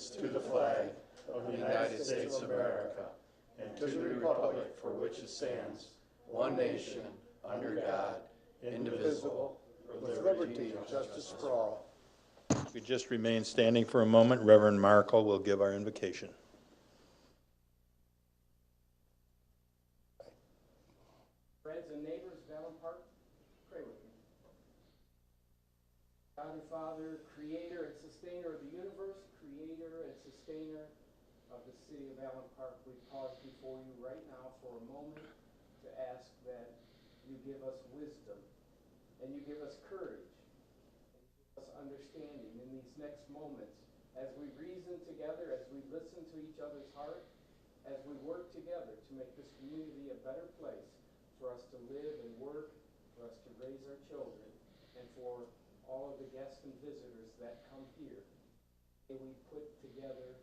allegiance to the flag of the United States of America and to the republic for which it stands, one nation, under God, indivisible, with liberty and justice for all. If we just remain standing for a moment, Reverend Markle will give our invocation. Friends and neighbors of Allen Park, pray with me. God and Father, creator and sustainer of the universe, creator and sustainer of the city of Allen Park, we pause before you right now for a moment to ask that you give us wisdom and you give us courage and you give us understanding in these next moments as we reason together, as we listen to each other's heart, as we work together to make this community a better place for us to live and work, for us to raise our children, and for all of the guests and visitors that come here. May we put together,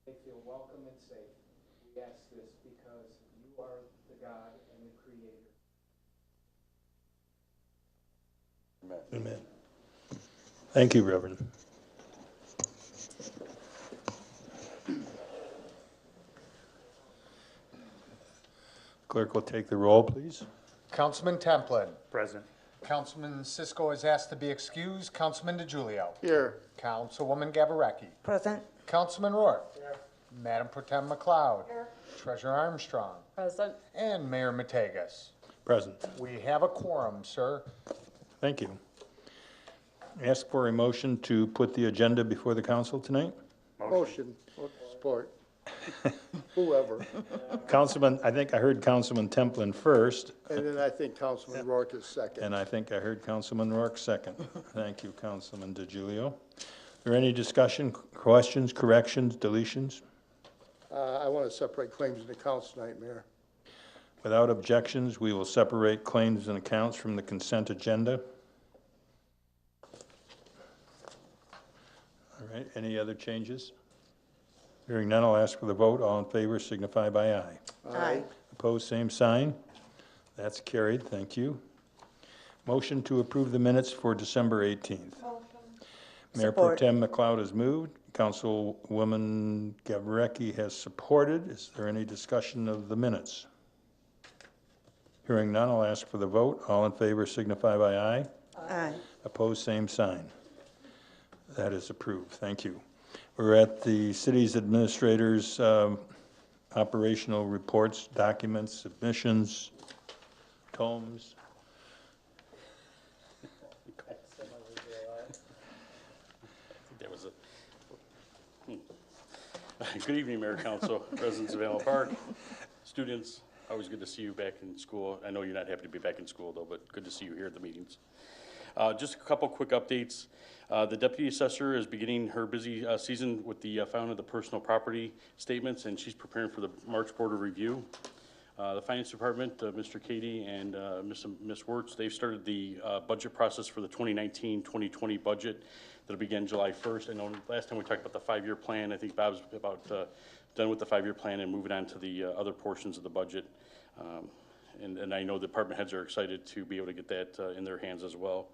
they feel welcome and safe. We ask this because you are the God and the Creator. Amen. Amen. Thank you, Reverend. Clerk will take the roll, please. Councilman Templin. Present. Councilman Cisco is asked to be excused. Councilman DiGiulio. Here. Councilwoman Gabarecki. Present. Councilman Rourke. Here. Madam Pro Tem McLeod. Here. Treasurer Armstrong. Present. And Mayor Matakas. Present. We have a quorum, sir. Thank you. Ask for a motion to put the agenda before the council tonight. Motion. Support. Whoever. Councilman, I think I heard Councilman Templin first, And then I think Councilman Rourke is second. and I think I heard Councilman Rourke second. Thank you, Councilman DiGiulio. Are there any discussion, questions, corrections, deletions? I want to separate claims and accounts tonight, Mayor. Without objections, we will separate claims and accounts from the consent agenda. All right, any other changes? Hearing none, I'll ask for the vote. All in favor signify by aye. Aye. Opposed, same sign. That's carried, thank you. Motion to approve the minutes for December 18th. Mayor Pro Tem McLeod has moved. Councilwoman Gabarecki has supported. Is there any discussion of the minutes? Hearing none, I'll ask for the vote. All in favor signify by aye. Aye. Opposed, same sign. That is approved. Thank you. We're at the city's administrators' operational reports, documents, submissions, tomes. That was Good evening, Mayor, Council, residents of Allen Park, students. Always good to see you back in school. I know you're not happy to be back in school, though, but good to see you here at the meetings. Just a couple quick updates. The Deputy Assessor is beginning her busy season with the filing of the personal property statements, and she's preparing for the March Board of Review. The Finance Department, Mr. Katie and Ms. Wirtz, they've started the budget process for the 2019-2020 budget that'll begin July 1st. I know last time we talked about the 5-year plan. I think Bob's about done with the 5-year plan and moving on to the other portions of the budget. And I know the department heads are excited to be able to get that in their hands as well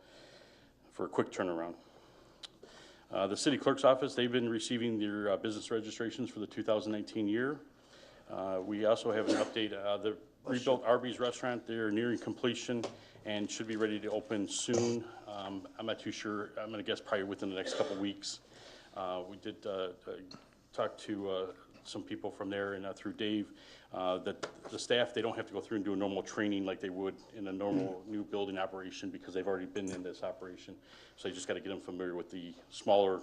for a quick turnaround. The city clerk's office, they've been receiving their business registrations for the 2019 year. We also have an update. The rebuilt Arby's restaurant, they're nearing completion and should be ready to open soon. I'm not too sure. I'm going to guess probably within the next couple weeks. We did talk to some people from there and through Dave that the staff, they don't have to go through and do a normal training like they would in a normal new building operation because they've already been in this operation. So you just got to get them familiar with the smaller,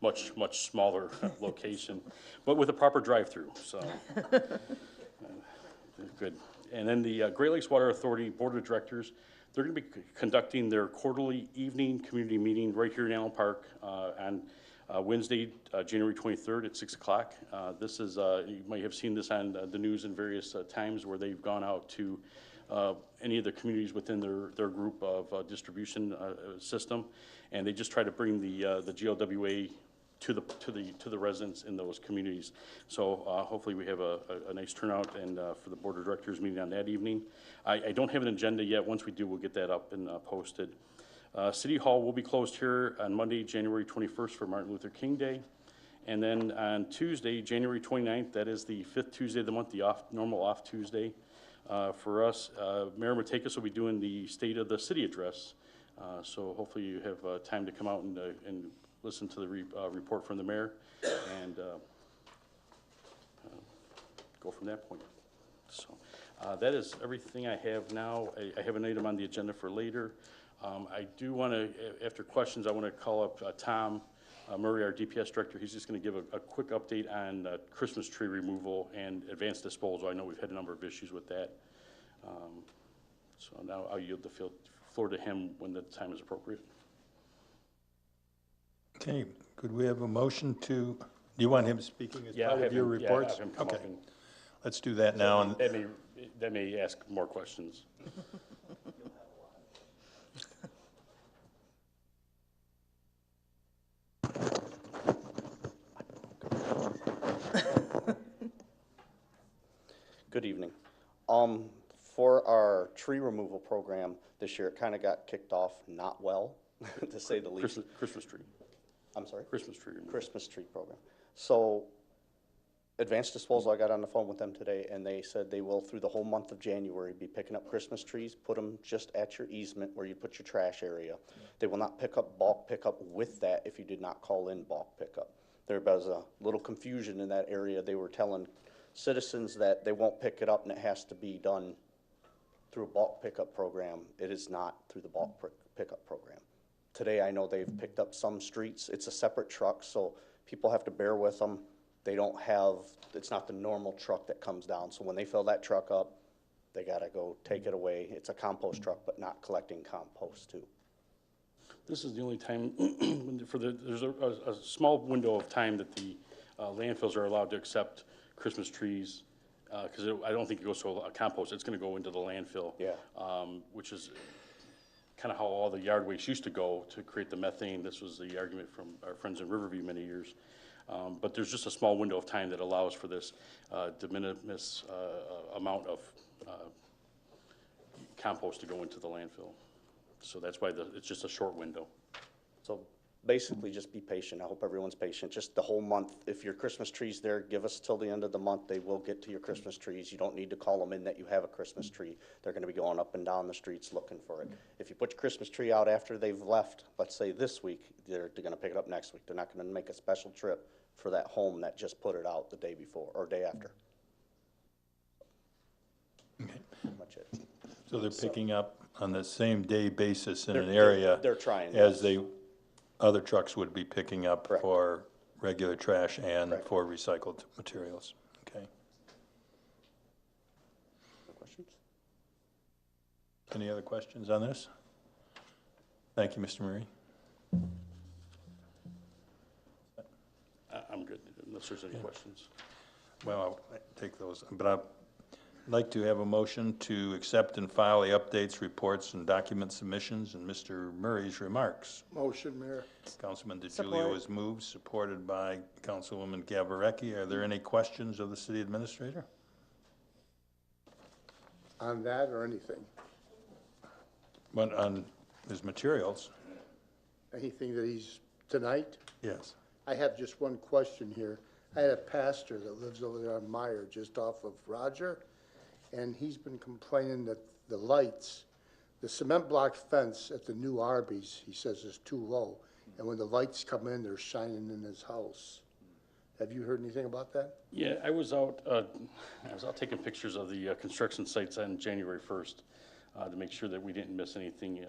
much smaller location, but with a proper drive-through. So good. And then the Great Lakes Water Authority Board of Directors, they're going to be conducting their quarterly evening community meeting right here in Allen Park on Wednesday, January 23rd at 6 o'clock. This is, you might have seen this on the news in various times where they've gone out to any of the communities within their group of distribution system, and they just try to bring the GLWA to the residents in those communities. So hopefully we have a nice turnout and for the Board of Directors meeting on that evening. I don't have an agenda yet. Once we do, we'll get that up and posted. City Hall will be closed here on Monday, January 21st for Martin Luther King Day. And then on Tuesday, January 29th, that is the 5th Tuesday of the month, the normal off Tuesday. For us, Mayor Matakas will be doing the State of the City address. So hopefully you have time to come out and listen to the report from the mayor and go from that point. So that is everything I have now. I have an item on the agenda for later. I do want to, after questions, I want to call up Tom Murray, our DPS director. He's just going to give a quick update on Christmas tree removal and advanced disposal. I know we've had a number of issues with that. So now I'll yield the floor to him when the time is appropriate. Okay, could we have a motion to, do you want him speaking as part of your reports? Yeah, have him come up and Let's do that now. And that may ask more questions. Good evening. For our tree removal program this year, it kind of got kicked off not well, to say the least. Christmas tree. I'm sorry? Christmas tree removal. Christmas tree program. So Advanced Disposal, I got on the phone with them today, and they said they will, through the whole month of January, be picking up Christmas trees, put them just at your easement where you put your trash area. They will not pick up bulk pickup with that if you did not call in bulk pickup. There was a little confusion in that area. They were telling citizens that they won't pick it up and it has to be done through a bulk pickup program. It is not through the bulk pickup program. Today, I know they've picked up some streets. It's a separate truck, so people have to bear with them. They don't have, it's not the normal truck that comes down. So when they fill that truck up, they gotta go take it away. It's a compost truck, but not collecting compost too. This is the only time, there's a small window of time that the landfills are allowed to accept Christmas trees, because I don't think it goes to a compost. It's going to go into the landfill. Yeah. Which is kind of how all the yard waste used to go to create the methane. This was the argument from our friends in Riverview many years. But there's just a small window of time that allows for this de minimis amount of compost to go into the landfill. So that's why it's just a short window. So basically just be patient. I hope everyone's patient. Just the whole month. If your Christmas tree's there, give us till the end of the month. They will get to your Christmas trees. You don't need to call them in that you have a Christmas tree. They're gonna be going up and down the streets looking for it. If you put your Christmas tree out after they've left, let's say this week, they're gonna pick it up next week. They're not gonna make a special trip for that home that just put it out the day before or day after. Okay. Pretty much it. so they're picking up on the same day basis in an They're- area they're trying, as yes. other trucks would be picking up Correct. for regular trash and Correct. for recycled materials. Okay. No questions? Any other questions on this? Thank you, Mr. Murray. I'm good, unless there's any questions. Well, I'll take those, but I'd like to have a motion to accept and file the updates, reports, and document submissions, and Mr. Murray's remarks. Motion, Mayor. Councilman DiGiulio Support. has moved, supported by Councilwoman Gabarecki. Are there any questions of the city administrator? On that or anything? But on his materials, Anything that he's, tonight? yes. I have just one question here. I had a pastor that lives over there on Meyer, just off of Roger, and he's been complaining that the lights, the cement block fence at the new Arby's, he says is too low, and when the lights come in, they're shining in his house. Have you heard anything about that? Yeah, I was out taking pictures of the construction sites on January 1st to make sure that we didn't miss anything,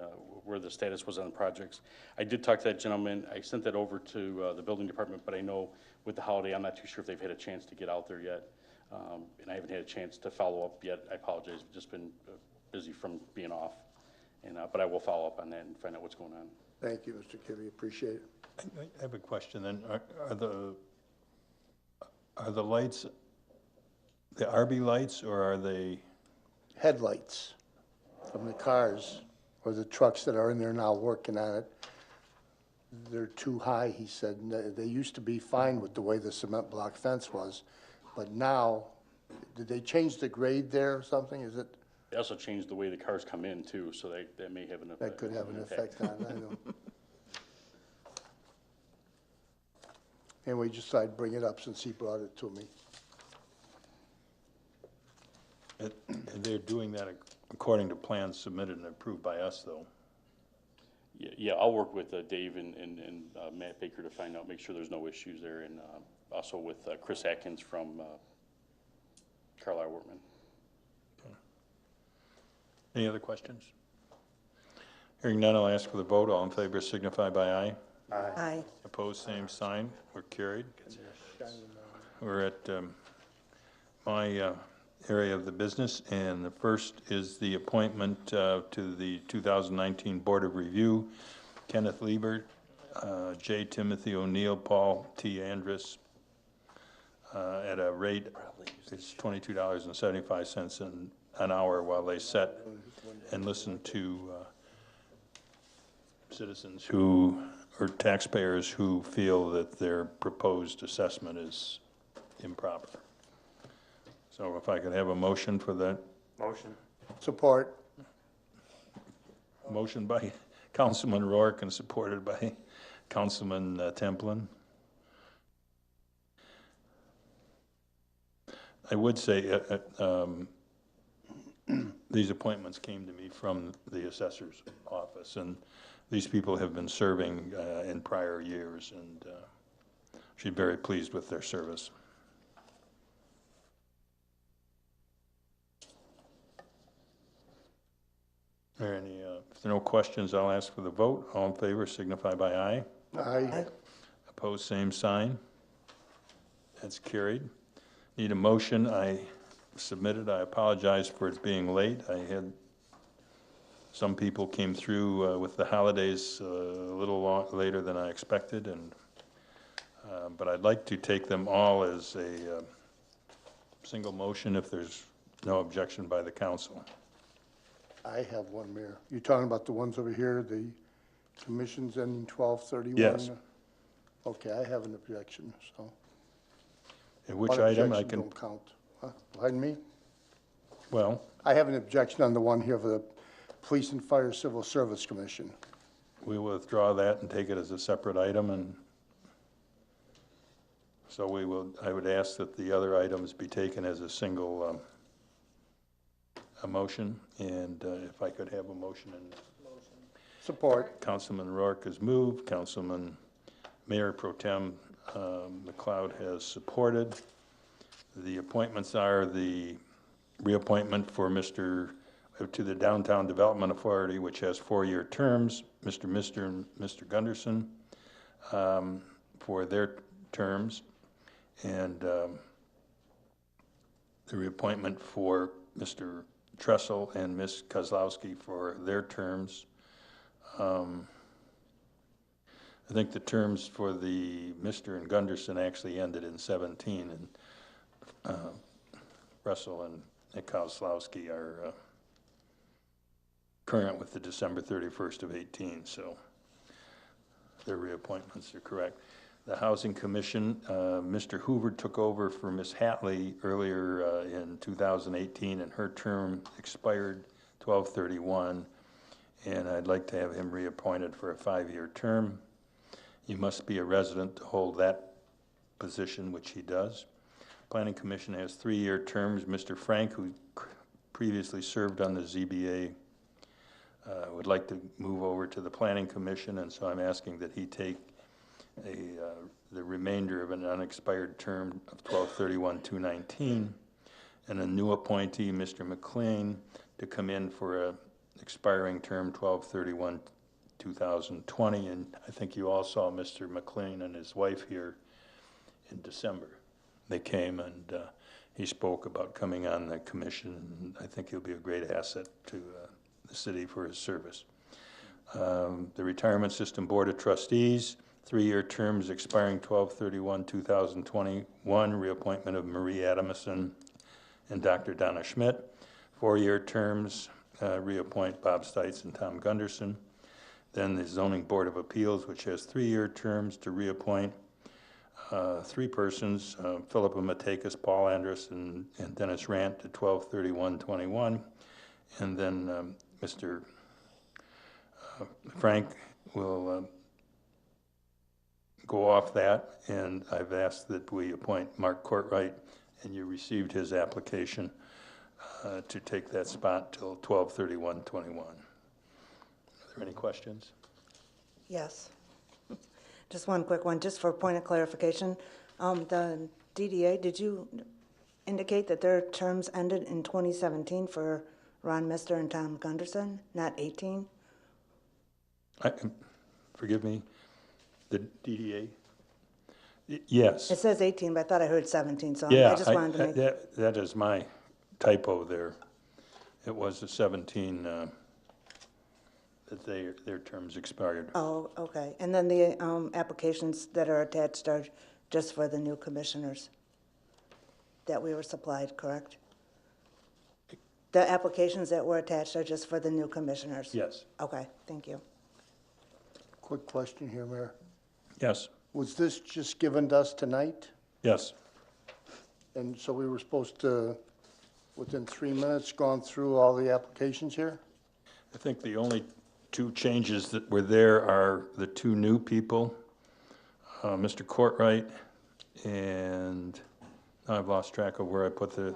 where the status was on projects. I did talk to that gentleman. I sent that over to the building department, but I know with the holiday, I'm not too sure if they've had a chance to get out there yet. And I haven't had a chance to follow up yet. I apologize. I've just been busy from being off. And, but I will follow up on that and find out what's going on. Thank you, Mr. Kibbe, appreciate it. I have a question then. Are the lights, the RB lights, or are they, Headlights from the cars or the trucks that are in there now working on it, they're too high, he said. And they used to be fine with the way the cement block fence was, but now, did they change the grade there or something? Is it? They also changed the way the cars come in too, so that may have an effect. That could have an effect on it, I know. Anyway, just thought I'd bring it up since he brought it to me. And they're doing that according to plans submitted and approved by us, though. Yeah, I'll work with Dave and Matt Baker to find out, make sure there's no issues there, and also with Chris Atkins from Carlisle Workman. Any other questions? Hearing none, I'll ask for the vote. All in favor signify by aye. Aye. Opposed, same sign. We're carried. We're at my area of the business, and the first is the appointment to the 2019 Board of Review. Kenneth Lieber, J. Timothy Oneill, Paul T. Endres, at a rate, it's $22.75 an hour while they sit and listen to citizens who, or taxpayers who feel that their proposed assessment is improper. So if I could have a motion for that. Motion. Support. Motion by Councilman Rourke and supported by Councilman Templin. I would say these appointments came to me from the assessor's office, and these people have been serving in prior years, and she's very pleased with their service. Are there any, if there are no questions, I'll ask for the vote. All in favor signify by aye. Aye. Opposed, same sign. That's carried. Need a motion. I submitted. I apologize for it being late. I had some people came through with the holidays a little later than I expected, and but I'd like to take them all as a single motion if there's no objection by the council. I have one, Mayor. You're talking about the ones over here, the commissions ending 12/31? Yes. Okay, I have an objection, so. And which One item I objection can, don't count. Huh? Behind me? well, I have an objection on the one here for the Police and Fire Civil Service Commission. we will withdraw that and take it as a separate item, and so we will, I would ask that the other items be taken as a single a motion, and if I could have a motion. And Support. Councilman Rourke has moved, Councilman Mayor Pro Tem McLeod has supported. The appointments are the reappointment for Mr. to the Downtown Development Authority, which has 4-year terms, Mr. and Mr. Gunderson, for their terms, and the reappointment for Mr. Tressel and Ms. Kozlowski for their terms. I think the terms for the Mr. and Gunderson actually ended in 17, and Russell and Kozlowski are current with the December 31st of 18, so their reappointments are correct. The Housing Commission, Mr. Hoover took over for Ms. Hatley earlier in 2018, and her term expired 12/31, and I'd like to have him reappointed for a 5-year term. You must be a resident to hold that position, which he does. Planning Commission has 3-year terms. Mr. Frank, who previously served on the ZBA, would like to move over to the Planning Commission, and so I'm asking that he take the remainder of an unexpired term of 12/31/2019, and a new appointee, Mr. McLean, to come in for a expiring term 12/31/2020. And I think you all saw Mr. McLean and his wife here in December. They came, and he spoke about coming on the commission, and I think he'll be a great asset to the city for his service. The Retirement System Board of Trustees, 3-year terms expiring 12/31/2021, reappointment of Marie Adamson and Dr. Donna Schmidt. 4-year terms, reappoint Bob Stites and Tom Gunderson. Then the Zoning Board of Appeals, which has 3-year terms, to reappoint 3 persons, Philippa Matakas, Paul Endres, and Dennis Rant, to 12/31/21. And then Mr. Frank will go off that, and I've asked that we appoint Mark Courtwright, and you received his application to take that spot till 12/31/21. Are there any questions? Yes. Just one quick one, just for point of clarification. The DDA, did you indicate that their terms ended in 2017 for Ron Mister and Tom Gunderson, not 18? Forgive me, the DDA? Yes. It says 18, but I thought I heard 17, so Yeah, I just wanted to make... that is my typo there. It was the 17 that their terms expired. Oh, okay. And then the applications that are attached are just for the new commissioners that we were supplied, correct? The applications that were attached are just for the new commissioners? Yes. Okay, thank you. Quick question here, Mayor. Yes. Was this just given to us tonight? Yes. And so we were supposed to, within 3 minutes, gone through all the applications here? I think the only two changes that were there are the two new people, Mr. Courtwright, and now I've lost track of where I put and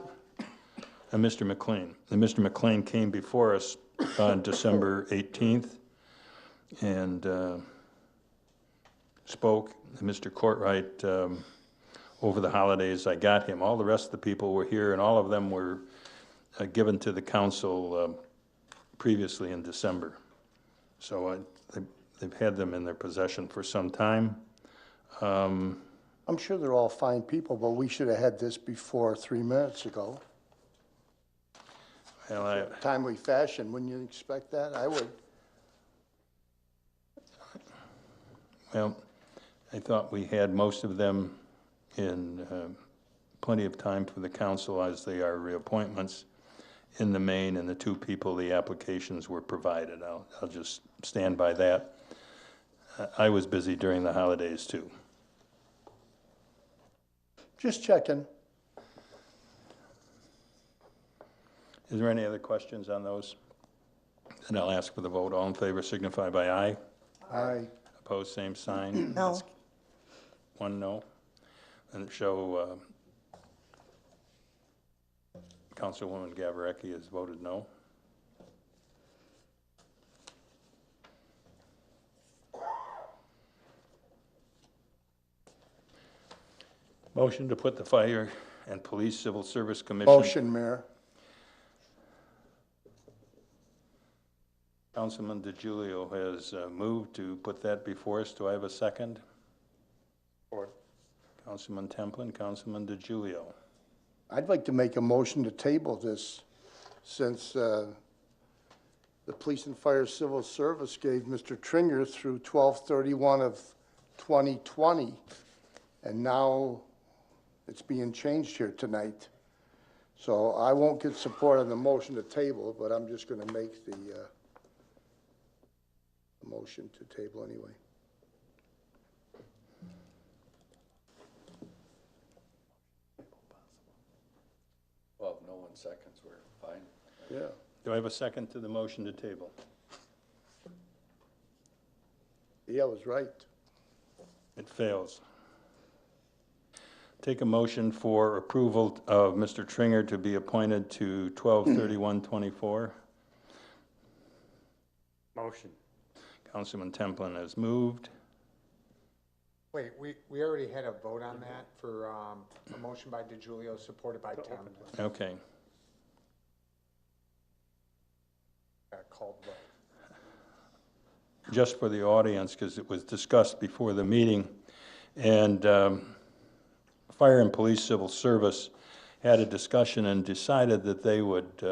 Mr. McLean. And Mr. McLean came before us on December 18th and spoke. And Mr. Courtwright, over the holidays, I got him. All the rest of the people were here, and all of them were given to the council previously in December. So they've had them in their possession for some time. I'm sure they're all fine people, but we should have had this before 3 minutes ago. Well, Timely fashion, wouldn't you expect that? I would. I thought we had most of them in plenty of time for the council, as they are reappointments in the main, and the two people, the applications were provided. I'll just stand by that. I was busy during the holidays too. Just checking. Is there any other questions on those? And I'll ask for the vote. All in favor signify by aye. Aye. Opposed, same sign. No. One no. And show Councilwoman Gawarecki has voted no. Motion to put the Fire and Police Civil Service Commission. Motion, Mayor. Councilman DiGiulio has moved to put that before us. Do I have a second? Or Councilman Templin, Councilman DiGiulio. I'd like to make a motion to table this since the Police and Fire Civil Service gave Mr. Tringer through 12/31 of 2020, and now it's being changed here tonight. So I won't get support on the motion to table, but I'm just going to make the motion to table anyway. Well, if no one seconds, we're fine. Yeah. Do I have a second to the motion to table? Yeah, I was right. It fails. Take a motion for approval of Mr. Tringer to be appointed to 12/31/24. Motion. Councilman Templin has moved. Wait, we already had a vote on that for a motion by DiGiulio, supported by Tom. Okay. Called vote. Just for the audience, because it was discussed before the meeting, and Fire and Police Civil Service had a discussion and decided that they would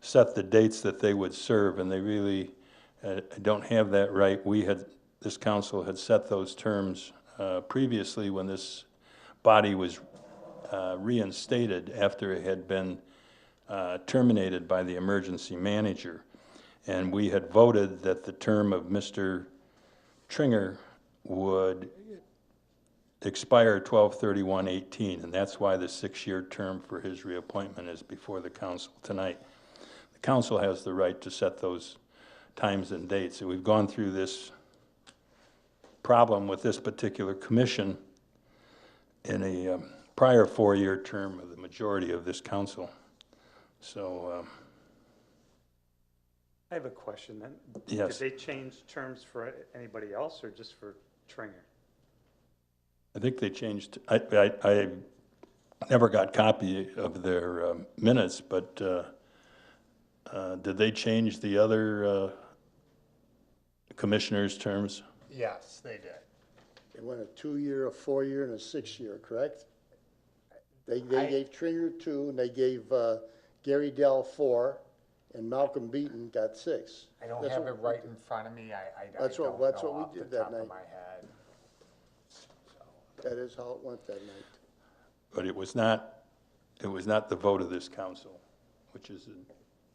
set the dates that they would serve, and they really don't have that right. This council had set those terms previously when this body was reinstated after it had been terminated by the emergency manager. And we had voted that the term of Mr. Tringer would expire 12/31/18, and that's why the 6-year term for his reappointment is before the council tonight. The council has the right to set those times and dates. And we've gone through this problem with this particular commission in a prior 4-year term of the majority of this council. So, I have a question then. Yes. Did they change terms for anybody else or just for Tringer? I think they changed, I never got copy of their minutes, but did they change the other commissioners' terms? Yes, they did. They went a 2-year, a 4-year, and a 6-year, correct? They gave Tringer 2, and they gave Gary Dell 4, and Malcolm Beaton got 6. I don't That's have what- it right in front of me. I That's don't what know we off the did that top of night. my head. That is how it went that night. But it was not the vote of this council, which is,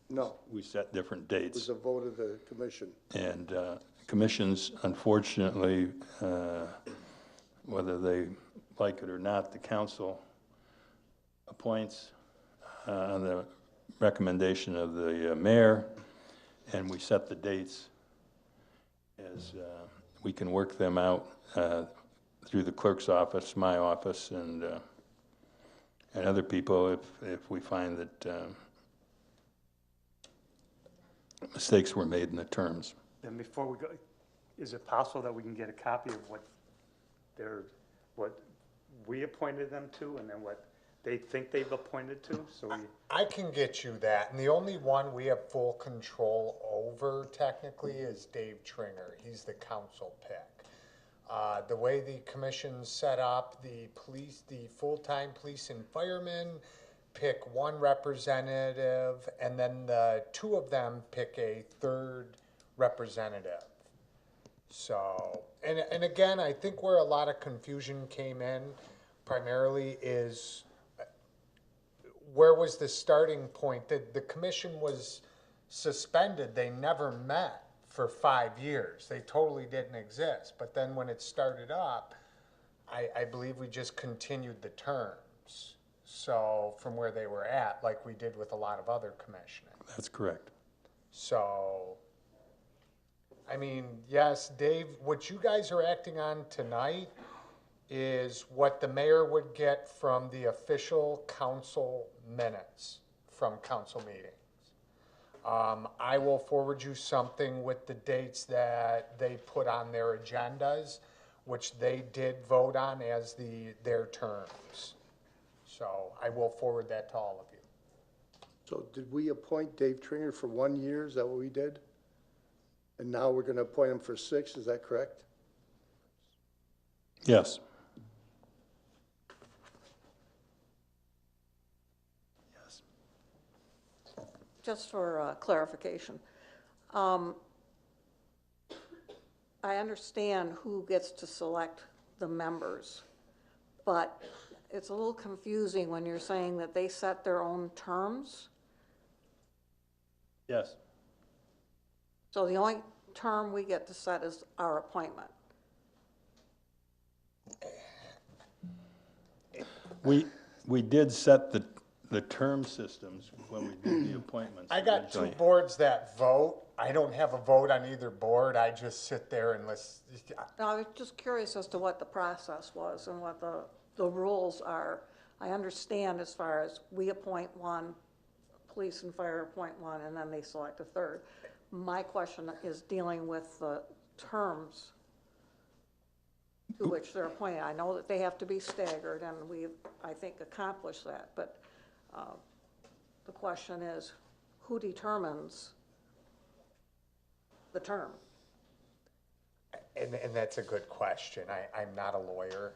No, we set different it was dates. a vote of the commission. And commissions, unfortunately, whether they like it or not, the council appoints on the recommendation of the mayor, and we set the dates as we can work them out through the clerk's office, my office, and other people if we find that mistakes were made in the terms. Then before we go, is it possible that we can get a copy of what we appointed them to and then what they think they've appointed to? So we, I can get you that, and the only one we have full control over technically is Dave Tringer. He's the council pick. The way the commission's set up, the full-time police and firemen pick one representative, and then the two of them pick a third representative. So, and again, I think where a lot of confusion came in primarily is where was the starting point? The commission was suspended. They never met for 5 years. They totally didn't exist. But then when it started up, I believe we just continued the terms. So from where they were at, like we did with a lot of other commissioners. That's correct. So, I mean, yes, Dave, what you guys are acting on tonight is what the mayor would get from the official council minutes from council meetings. I will forward you something with the dates that they put on their agendas, which they did vote on as their terms. So I will forward that to all of you. So did we appoint Dave Tringer for 1 year? Is that what we did? And now we're going to appoint him for 6, is that correct? Yes. Yes. Just for clarification, I understand who gets to select the members, but it's a little confusing when you're saying that they set their own terms. Yes. So the only term we get to set is our appointment. We did set the term systems when we did the appointments. I got two originally. boards that vote. I don't have a vote on either board. I just sit there and listen. Now, I was just curious as to what the process was and what the rules are. I understand as far as we appoint one, police and fire appoint one, and then they select a third. My question is dealing with the terms to which they're appointed. I know that they have to be staggered, and we've, I think, accomplished that, but the question is, who determines the term? And that's a good question. I'm not a lawyer.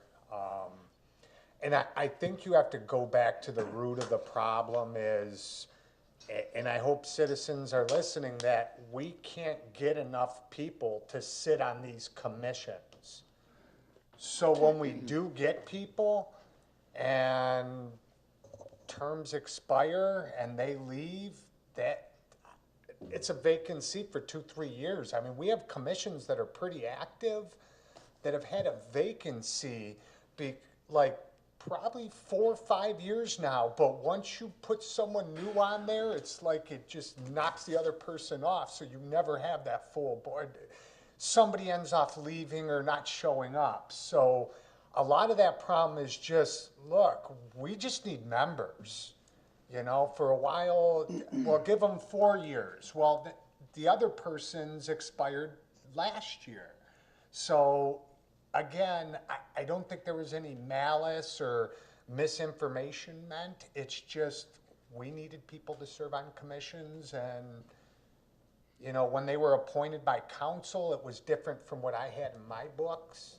And I think you have to go back to the root of the problem is, and I hope citizens are listening, that we can't get enough people to sit on these commissions. So when we do get people and terms expire and they leave, that it's a vacant seat for 2-3 years. I mean, we have commissions that are pretty active that have had a vacancy, like probably 4 or 5 years now, but once you put someone new on there, it's like it just knocks the other person off, so you never have that full board. Somebody ends up leaving or not showing up. So a lot of that problem is just, look, we just need members. You know, for a while, well, give them 4 years. Well, the other person's expired last year. So again, I don't think there was any malice or misinformation meant. It's just we needed people to serve on commissions, and you know, when they were appointed by council, it was different from what I had in my books.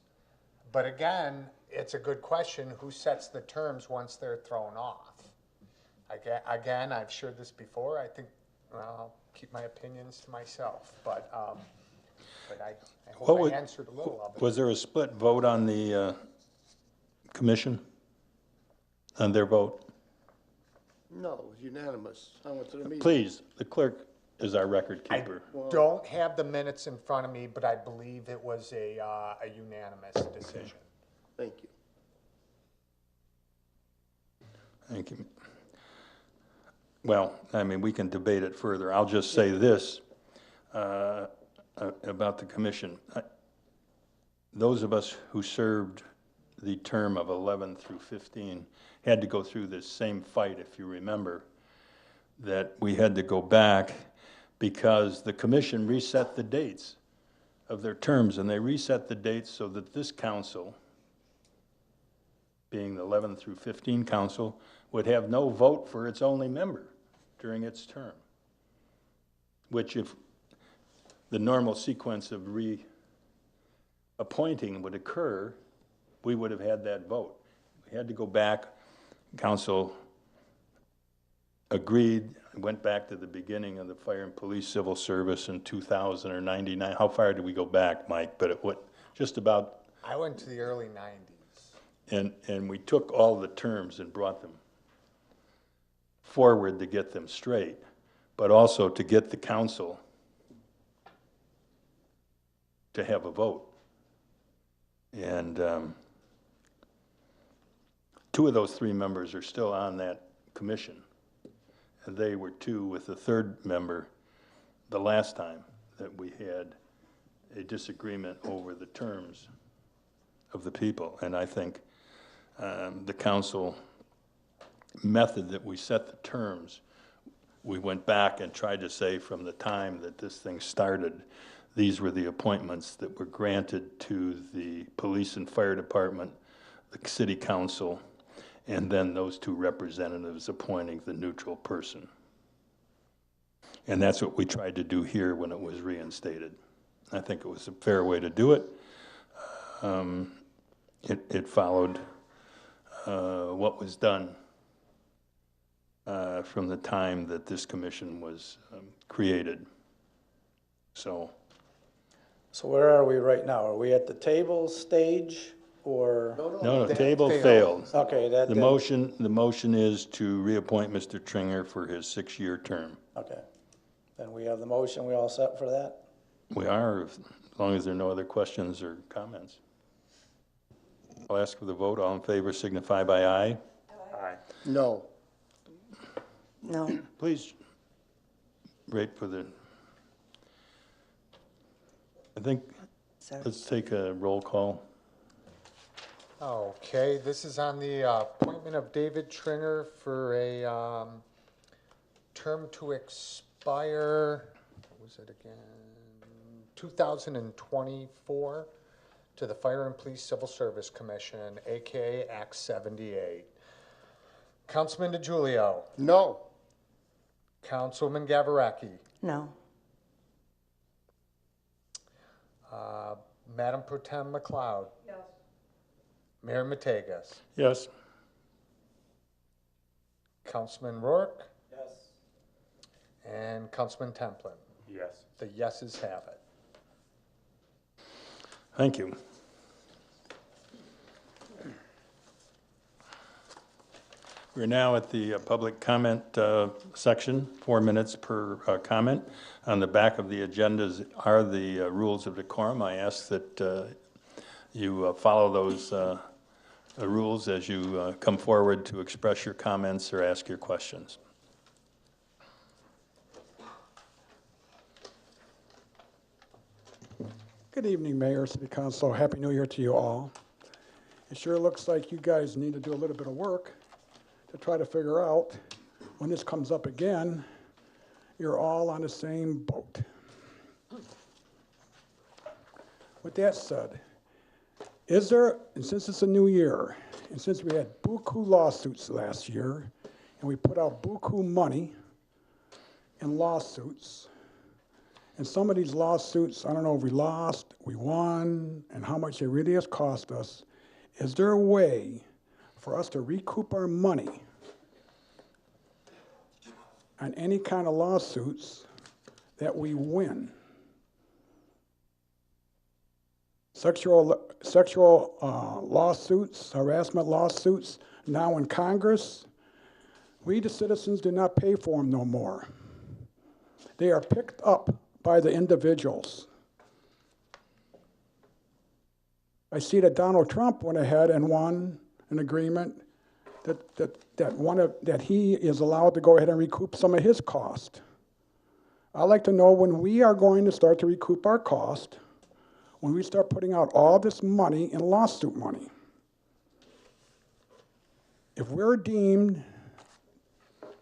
But again, it's a good question, who sets the terms once they're thrown off? Again, I've shared this before. I think, well, I'll keep my opinions to myself, but I hope I answered a little of it. Was there a split vote on the commission, on their vote? No, it was unanimous. I went to the meeting. Please, the clerk is our record keeper. Don't have the minutes in front of me, but I believe it was a unanimous decision. Thank you. Thank you. Well, I mean, we can debate it further. I'll just say this about the commission. Those of us who served the term of 11 through 15 had to go through this same fight, if you remember, that we had to go back because the commission reset the dates of their terms, and they reset the dates so that this council, being the 11 through 15 council, would have no vote for its only member during its term, which if the normal sequence of reappointing would occur, we would have had that vote. We had to go back. Council agreed, went back to the beginning of the fire and police civil service in 2000 or 99. How far did we go back, Mike? But it what just about. I went to the early 90s. And we took all the terms and brought them forward to get them straight, but also to get the council to have a vote. And 2 of those 3 members are still on that commission. And they were 2 with the 3rd member the last time that we had a disagreement over the terms of the people. And I think the council method that we set the terms, we went back and tried to say from the time that this thing started, these were the appointments that were granted to the police and fire department, the city council, and then those 2 representatives appointing the neutral person. And that's what we tried to do here when it was reinstated. I think it was a fair way to do it. It followed what was done from the time that this commission was created. So where are we right now? Are we at the table stage or? No, the table failed. Okay, that. The motion is to reappoint Mr. Tringer for his 6-year term. Okay, then we have the motion. We all set for that? We are, as long as there are no other questions or comments. I'll ask for the vote. All in favor signify by aye. Aye. No. No. Please wait for the, I think, Sorry. let's take a roll call. Okay, this is on the appointment of David Tringer for a term to expire, what was it again? 2024 to the Fire and Police Civil Service Commission, AKA Act 78. Councilman DeGiulio. No. Councilwoman Gavarecki. No. Madam Pro Tem McLeod. Yes. Mayor Matakas. Yes. Councilman Rourke. Yes. And Councilman Templin. Yes. The yeses have it. Thank you. We're now at the public comment section, 4 minutes per comment. On the back of the agendas are the rules of decorum. I ask that you follow those the rules as you come forward to express your comments or ask your questions. Good evening, Mayor, City Council. Happy New Year to you all. It sure looks like you guys need to do a little bit of work to try to figure out when this comes up again, you're all on the same boat. With that said, is there, and since it's a new year, and since we had buku lawsuits last year, and we put out buku money in lawsuits, and some of these lawsuits, I don't know if we lost, we won, and how much it really has cost us, is there a way for us to recoup our money on any kind of lawsuits that we win? Sexual lawsuits, harassment lawsuits, now in Congress, we the citizens do not pay for them no more. They are picked up by the individuals. I see that Donald Trump went ahead and won an agreement that he is allowed to go ahead and recoup some of his cost. I'd like to know when we are going to start to recoup our cost, when we start putting out all this money in lawsuit money. If we're deemed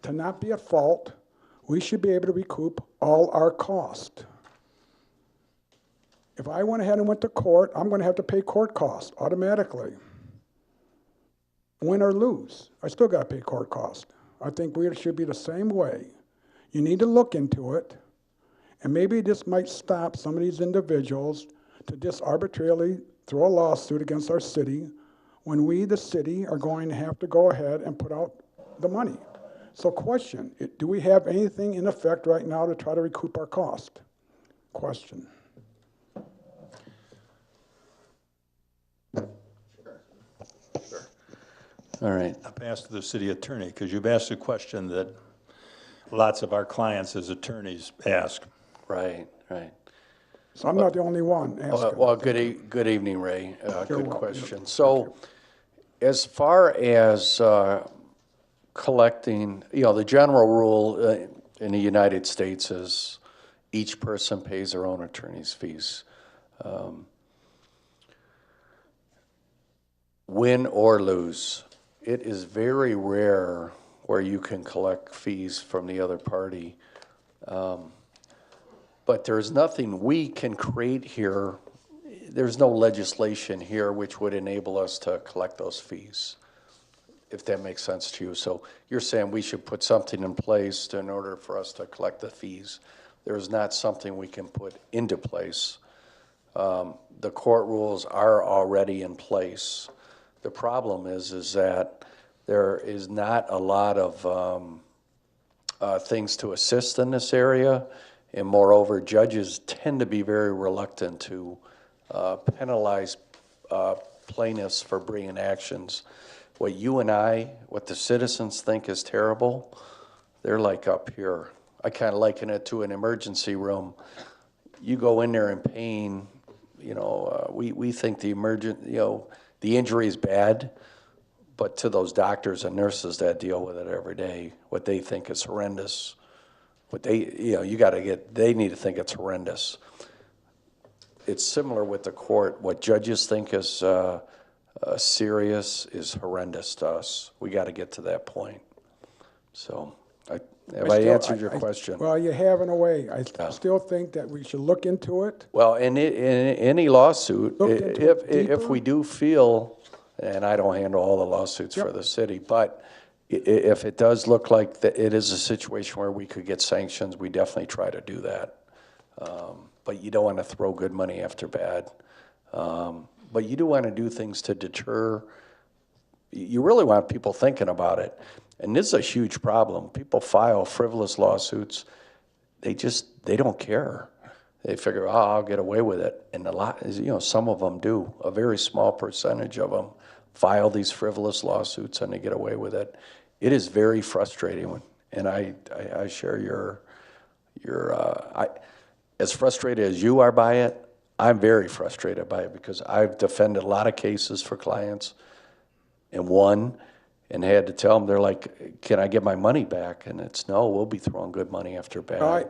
to not be at fault, we should be able to recoup all our cost. If I went ahead and went to court, I'm going to have to pay court costs automatically. Win or lose, I still got to pay court costs. I think we should be the same way. You need to look into it, and maybe this might stop some of these individuals to just arbitrarily throw a lawsuit against our city when we, the city, are going to have to go ahead and put out the money. So question, do we have anything in effect right now to try to recoup our cost? Question. All right. I'll pass to the city attorney, because you've asked a question that lots of our clients as attorneys ask. Right. So I'm not the only one asking. Well, good evening, Ray. Good welcome. question. So, as far as collecting, the general rule in the United States is each person pays their own attorney's fees. Win or lose. It is very rare where you can collect fees from the other party. But there's nothing we can create here. There's no legislation here which would enable us to collect those fees, if that makes sense to you. So you're saying we should put something in place in order for us to collect the fees. There's not something we can put into place. The court rules are already in place. The problem is that there is not a lot of things to assist in this area, and moreover, judges tend to be very reluctant to penalize plaintiffs for bringing actions. What you and what the citizens think is terrible, they're like up here. I kind of liken it to an emergency room. You go in there in pain, we think the injury is bad, but to those doctors and nurses that deal with it every day, what they think is horrendous. What they need to think it's horrendous. It's similar with the court. What judges think is serious is horrendous to us. We got to get to that point. So, have I answered your question? Well, you have in a way. I still think that we should look into it. Well, in any lawsuit, if we do feel, and I don't handle all the lawsuits for the city, but if it does look like it is a situation where we could get sanctions, we definitely try to do that. But you don't want to throw good money after bad. But you do want to do things to deter. You really want people thinking about it. And this is a huge problem. People file frivolous lawsuits. They don't care. They figure, I'll get away with it. And some of them do. A very small percentage of them file these frivolous lawsuits and they get away with it. It is very frustrating. And I share as frustrated as you are by it, I'm very frustrated by it because I've defended a lot of cases for clients and won, and had to tell them, they're like, can I get my money back? And it's, no, we'll be throwing good money after bad.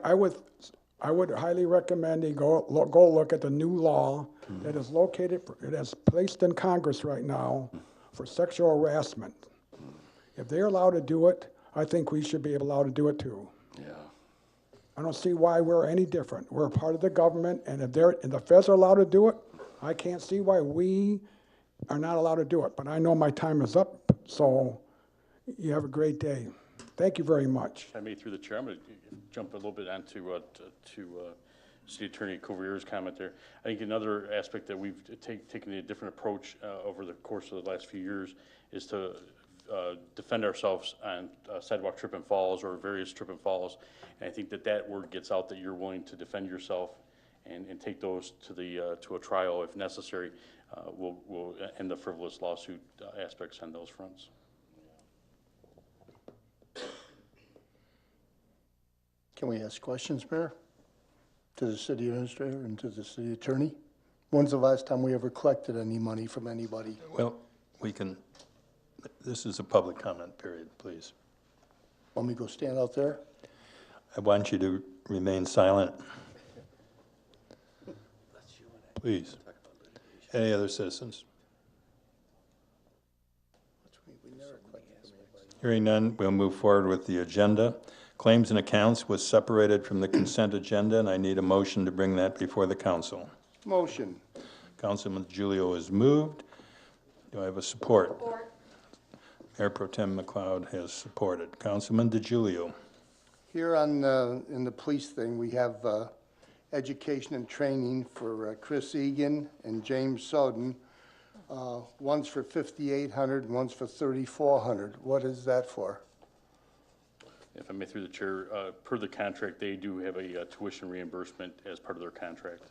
I would highly recommend you go look at the new law that is it is placed in Congress right now for sexual harassment. If they're allowed to do it, I think we should be allowed to do it too. Yeah. I don't see why we're any different. We're a part of the government, and if the feds are allowed to do it, I can't see why we are not allowed to do it. But I know my time is up, so you have a great day. Thank you very much. If I may, through the chair, I'm going to jump a little bit onto City Attorney Coverier's comment there. I think another aspect that we've taken a different approach over the course of the last few years is to defend ourselves on sidewalk trip and falls or various trip and falls. And I think that word gets out that you're willing to defend yourself and take those to a trial if necessary. We'll end the frivolous lawsuit aspects on those fronts. Can we ask questions, Mayor? To the city administrator and to the city attorney? When's the last time we ever collected any money from anybody? Well, this is a public comment period, please. Want me to go stand out there? I want you to remain silent. Please. Any other citizens? Hearing none, we'll move forward with the agenda. Claims and accounts was separated from the consent agenda, and I need a motion to bring that before the council. Motion. Councilman Giulio is moved. Do I have a support? Support. Mayor Pro Tem McLeod has supported. Councilman DiGiulio. Here on, in the police thing, we have education and training for Chris Egan and James Soden. One's for $5,800 and one's for $3,400. What is that for? If I may, through the chair, per the contract, they do have a tuition reimbursement as part of their contract.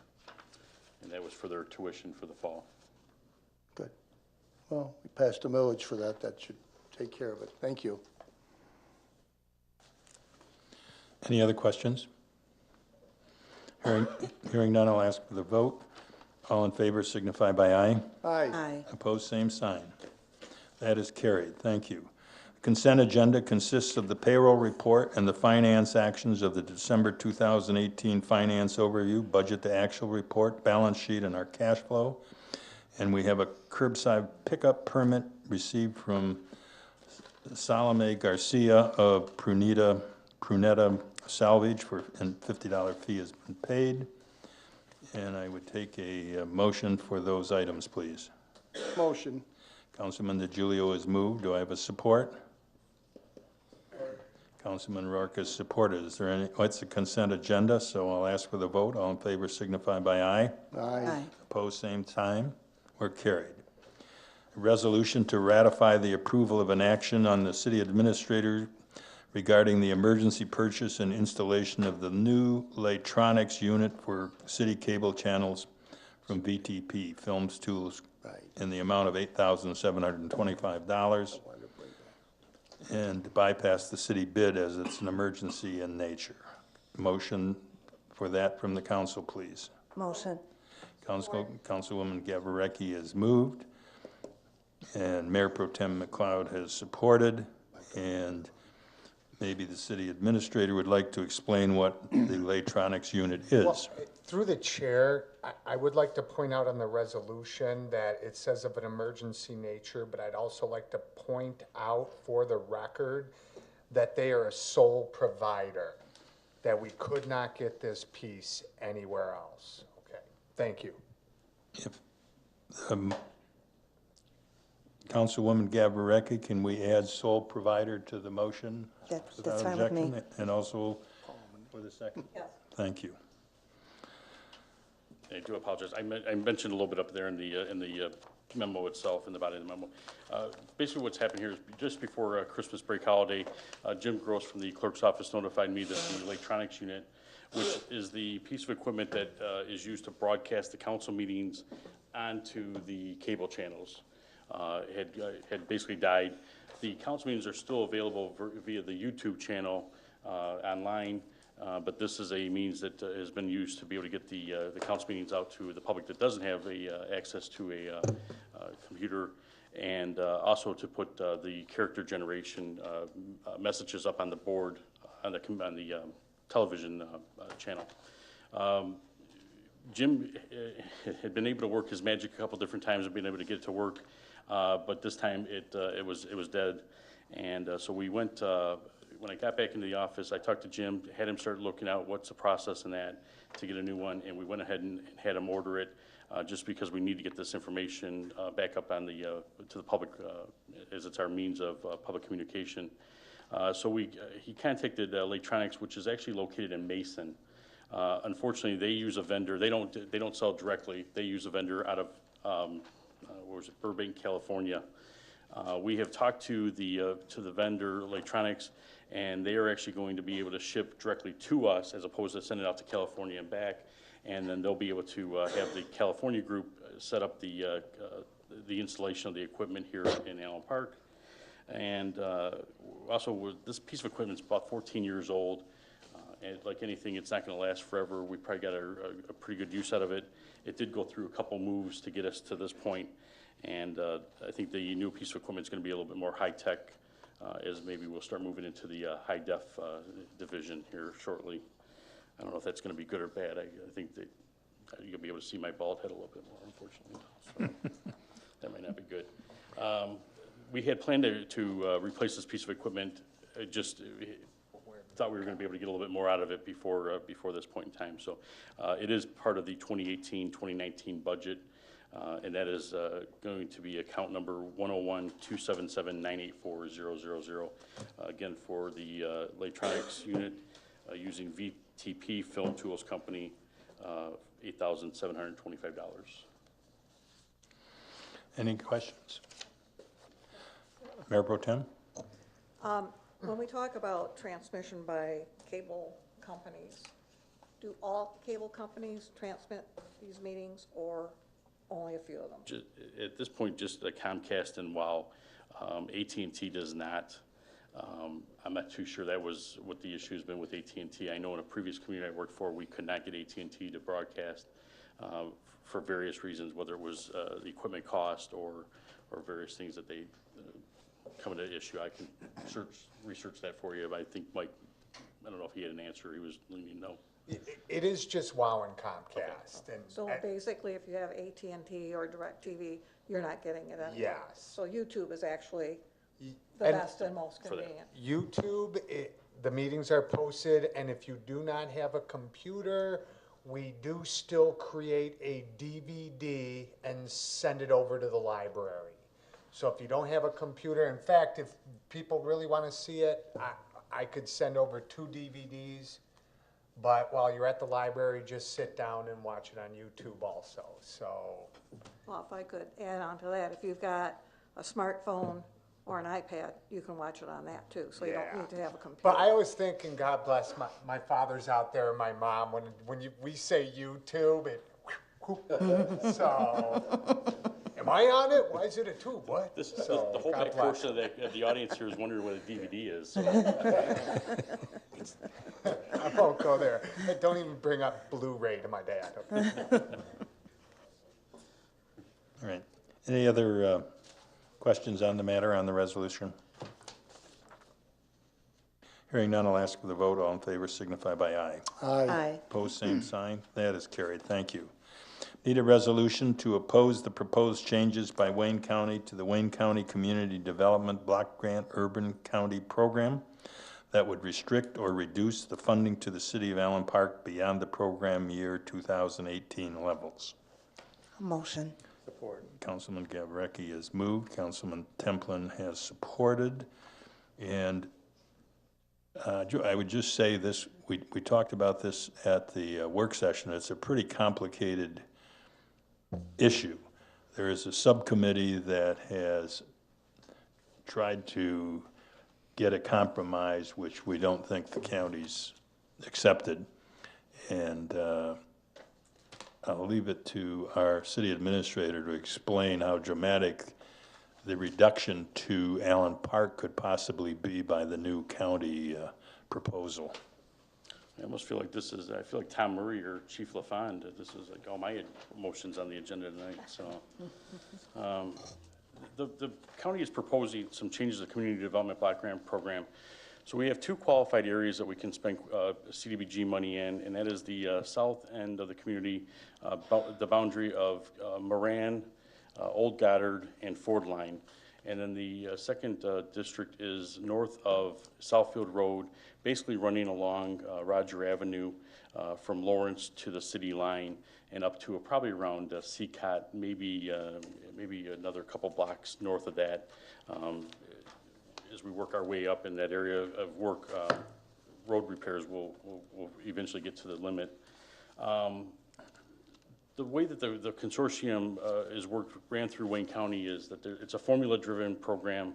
And that was for their tuition for the fall. Good. Well, we passed a millage for that. That should take care of it. Thank you. Any other questions? Hearing none, I'll ask for the vote. All in favor signify by aye. Aye. Aye. Opposed, same sign. That is carried. Thank you. Consent agenda consists of the payroll report and the finance actions of the December 2018 finance overview, budget to actual report, balance sheet, and our cash flow. And we have a curbside pickup permit received from Salome Garcia of Prunetta Salvage and $50 fee has been paid. And I would take a motion for those items, please. Motion. Councilman DiGiulio is moved. Do I have a support? Councilman Rourke is supported. Is there any, it's a consent agenda, so I'll ask for the vote. All in favor signify by aye. Aye. Opposed, same time. We're carried. A resolution to ratify the approval of an action on the city administrator regarding the emergency purchase and installation of the new electronics unit for city cable channels from VTP Films Tools in the amount of $8,725 and to bypass the city bid as it's an emergency in nature. Motion for that from the council, please. Motion. Councilwoman Gawarecki is moved, and Mayor Pro Tem McLeod has supported, and maybe the city administrator would like to explain what the electronics unit is. Well, through the chair, I would like to point out on the resolution that it says of an emergency nature, but I'd also like to point out for the record that they are a sole provider, that we could not get this piece anywhere else. Okay, thank you. If Councilwoman Gawarecki, can we add sole provider to the motion? That's fine with me. And also for the second? Yes. Thank you. I do apologize. I mentioned a little bit up there in the memo itself, in the body of the memo. Basically what's happened here is just before Christmas break holiday, Jim Gross from the clerk's office notified me that the electronics unit, which is the piece of equipment that is used to broadcast the council meetings onto the cable channels, had basically died. The council meetings are still available via the YouTube channel online. But this is a means that has been used to be able to get the council meetings out to the public that doesn't have access to a computer and also to put the character generation messages up on the board, on the television channel. Jim had been able to work his magic a couple different times and been able to get it to work, but this time it was dead. And so we went, when I got back into the office, I talked to Jim, had him start looking out what's the process in that to get a new one, and we went ahead and had him order it, just because we need to get this information back up on the, to the public, as it's our means of public communication. So he contacted Electronics, which is actually located in Mason. Unfortunately, they use a vendor. They don't sell directly. They use a vendor out of where was it, Burbank, California. We have talked to the vendor, Electronics, and they are actually going to be able to ship directly to us as opposed to send it out to California and back. And then they'll be able to have the California group set up the installation of the equipment here in Allen Park. And also, this piece of equipment is about 14 years old. And like anything, it's not going to last forever. We probably got a pretty good use out of it. It did go through a couple moves to get us to this point. And I think the new piece of equipment is going to be a little bit more high-tech, as maybe we'll start moving into the high-def division here shortly. I don't know if that's going to be good or bad. I think that you'll be able to see my bald head a little bit more, unfortunately. So that might not be good. We had planned to replace this piece of equipment. Just thought we were going to be able to get a little bit more out of it before this point in time. So it is part of the 2018-2019 budget. And that is going to be account number 101-277-984-000. Again, for the electronics unit using VTP Film Tools Company, $8,725. Any questions? Mayor Pro Tem? When we talk about transmission by cable companies, do all cable companies transmit these meetings or only a few of them? At this point, just Comcast and WOW. AT&T does not. I'm not too sure that was what the issue has been with AT&T. I know in a previous community I worked for, we could not get AT&T to broadcast for various reasons, whether it was the equipment cost or various things that they come into issue. I can research that for you, but I think Mike, I don't know if he had an answer. He was leaning no. It is just WOW and Comcast. Okay. And so basically, if you have AT&T or DirecTV, you're not getting it anymore. Yes. So YouTube is actually the best and most convenient. YouTube, the meetings are posted, and if you do not have a computer, we do still create a DVD and send it over to the library. So if you don't have a computer, in fact, if people really want to see it, I could send over 2 DVDs. But while you're at the library, just sit down and watch it on YouTube also. So, well, if I could add on to that, if you've got a smartphone or an iPad, you can watch it on that too. So you don't need to have a computer. But I always think, and God bless my father's out there, my mom, when we say YouTube, so. Am I on it? Why is it a tube? What? The whole back portion of the audience here is wondering what a DVD is. So. I won't go there. Don't even bring up Blu-ray to my dad. All right. Any other questions on the matter, on the resolution? Hearing none, I'll ask for the vote. All in favor signify by aye. Aye. Opposed, same sign. That is carried. Thank you. Need a resolution to oppose the proposed changes by Wayne County to the Wayne County Community Development Block Grant Urban County Program that would restrict or reduce the funding to the City of Allen Park beyond the program year 2018 levels. Motion. Support. Councilman Gavricki has moved. Councilman Templin has supported. And I would just say this, we talked about this at the work session. It's a pretty complicated issue. There is a subcommittee that has tried to get a compromise, which we don't think the county's accepted. And I'll leave it to our city administrator to explain how dramatic the reduction to Allen Park could possibly be by the new county proposal. I almost feel like this is, I feel like Tom Murray or Chief LaFond, this is like all my motions on the agenda tonight, so. the county is proposing some changes to the Community Development Block Grant Program. So we have two qualified areas that we can spend CDBG money in, and that is the south end of the community, the boundary of Moran, Old Goddard, and Ford Line. And then the second district is north of Southfield Road, basically running along Roger Avenue from Lawrence to the city line and up to probably around Seacott, maybe another couple blocks north of that. As we work our way up in that area of work, road repairs will eventually get to the limit. The way that the consortium ran through Wayne County is that it's a formula-driven program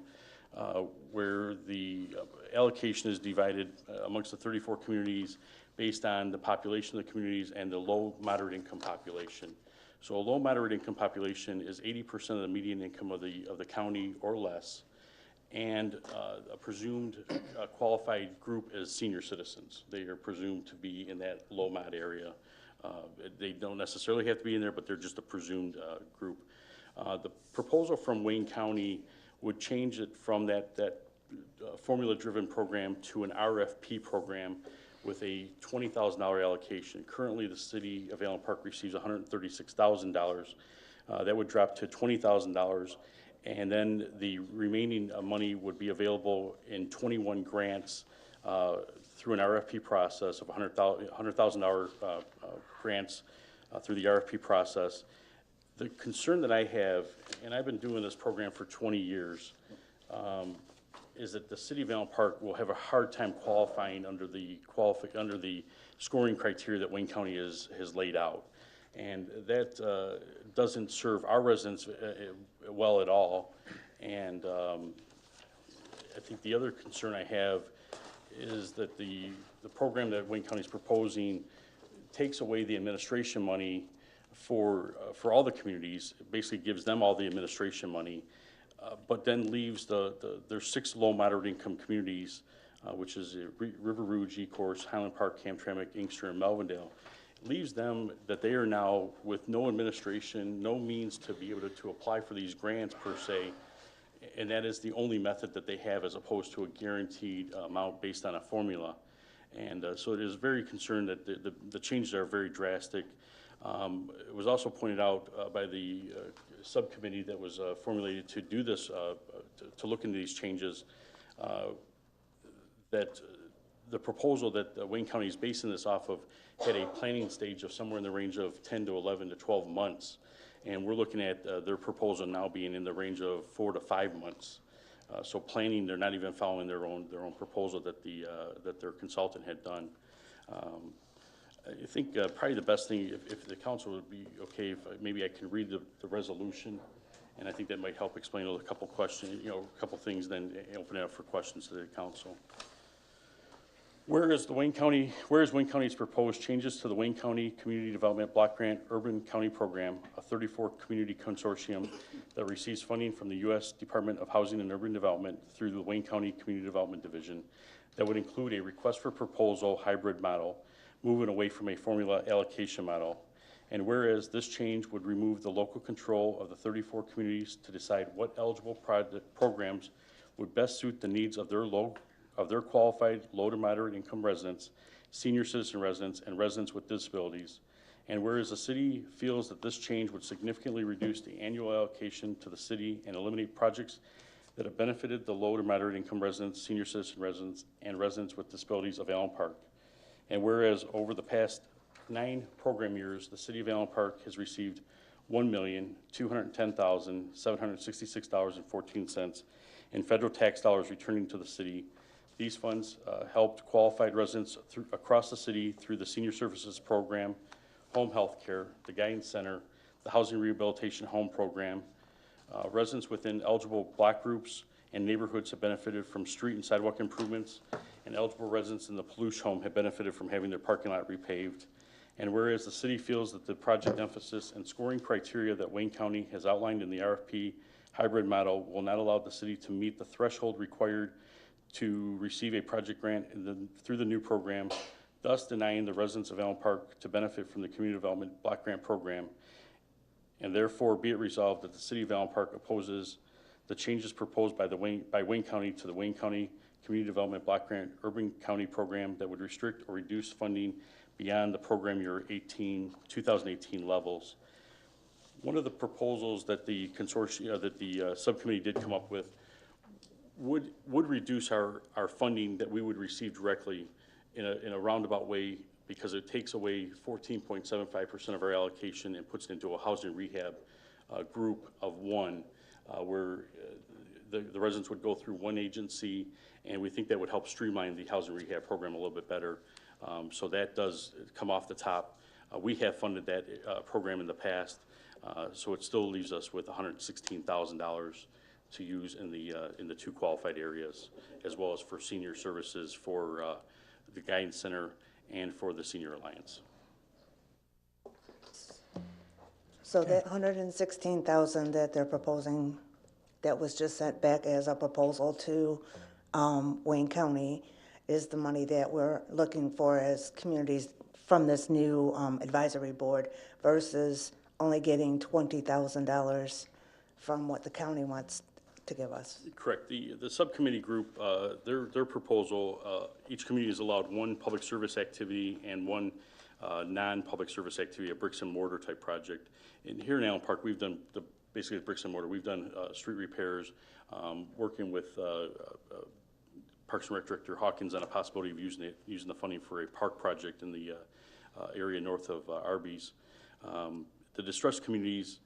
where the allocation is divided amongst the 34 communities based on the population of the communities and the low moderate income population. So a low moderate income population is 80% of the median income of the county or less, and a presumed qualified group is senior citizens. They are presumed to be in that low mod area. They don't necessarily have to be in there, but they're just a presumed group. The proposal from Wayne County would change it from that formula-driven program to an RFP program with a $20,000 allocation. Currently, the city of Allen Park receives $136,000. That would drop to $20,000, and then the remaining money would be available in 21 grants through an RFP process of $100,000 grants through the RFP process. The concern that I have, and I've been doing this program for 20 years, is that the city of Allen Park will have a hard time qualifying under the scoring criteria that Wayne County has laid out. And that doesn't serve our residents well at all. And I think the other concern I have is that the program that Wayne County is proposing takes away the administration money for all the communities, basically gives them all the administration money, but then leaves there's 6 low moderate income communities, which is River Rouge, Ecorse, Highland Park, Hamtramck, Inkster, and Melvindale. Leaves them that they are now with no administration, no means to be able to apply for these grants per se, and that is the only method that they have as opposed to a guaranteed amount based on a formula. And so it is very concerned that the changes are very drastic. It was also pointed out by the subcommittee that was formulated to do this, to look into these changes, that the proposal that Wayne County is basing this off of had a planning stage of somewhere in the range of 10 to 11 to 12 months. And we're looking at their proposal now being in the range of 4 to 5 months. So planning, they're not even following their own proposal that that their consultant had done. I think probably the best thing, if the council would be okay, if maybe I can read the resolution, and I think that might help explain a couple questions, a couple things, then open it up for questions to the council. Whereas Wayne County's proposed changes to the Wayne County Community Development Block Grant Urban County Program, a 34 community consortium that receives funding from the U.S. Department of Housing and Urban Development through the Wayne County Community Development Division, that would include a request for proposal hybrid model, moving away from a formula allocation model. And whereas this change would remove the local control of the 34 communities to decide what eligible programs would best suit the needs of their qualified low to moderate income residents, senior citizen residents, and residents with disabilities. And whereas the city feels that this change would significantly reduce the annual allocation to the city and eliminate projects that have benefited the low to moderate income residents, senior citizen residents, and residents with disabilities of Allen Park. And whereas over the past 9 program years, the city of Allen Park has received $1,210,766.14 in federal tax dollars returning to the city. These funds helped qualified residents across the city through the Senior Services Program, Home Health Care, the Guidance Center, the Housing Rehabilitation Home Program. Residents within eligible block groups and neighborhoods have benefited from street and sidewalk improvements, and eligible residents in the Peluche home have benefited from having their parking lot repaved. And whereas the city feels that the project emphasis and scoring criteria that Wayne County has outlined in the RFP hybrid model will not allow the city to meet the threshold required to receive a project grant through the new program, thus denying the residents of Allen Park to benefit from the Community Development Block Grant Program. And therefore, be it resolved that the city of Allen Park opposes The changes proposed by Wayne County to the Wayne County Community Development Block Grant Urban County Program that would restrict or reduce funding beyond the program year 2018 levels. One of the proposals that the consortium, that the subcommittee did come up with would reduce our funding that we would receive directly in a roundabout way, because it takes away 14.75% of our allocation and puts it into a housing rehab group of one, where the residents would go through one agency, and we think that would help streamline the housing rehab program a little bit better. So that does come off the top. We have funded that program in the past, so it still leaves us with $116,000 to use in the two qualified areas, as well as for senior services for the Guidance Center and for the Senior Alliance. So that 116,000 that they're proposing, that was just sent back as a proposal to Wayne County, is the money that we're looking for as communities from this new advisory board, versus only getting $20,000 from what the county wants to give us. Correct. The subcommittee group, their proposal, each community is allowed one public service activity and one non-public service activity, a bricks and mortar type project. And here in Allen Park, we've done basically bricks and mortar. We've done street repairs, working with Parks and Rec Director Hawkins on a possibility of using the funding for a park project in the area north of Arby's. The distressed communities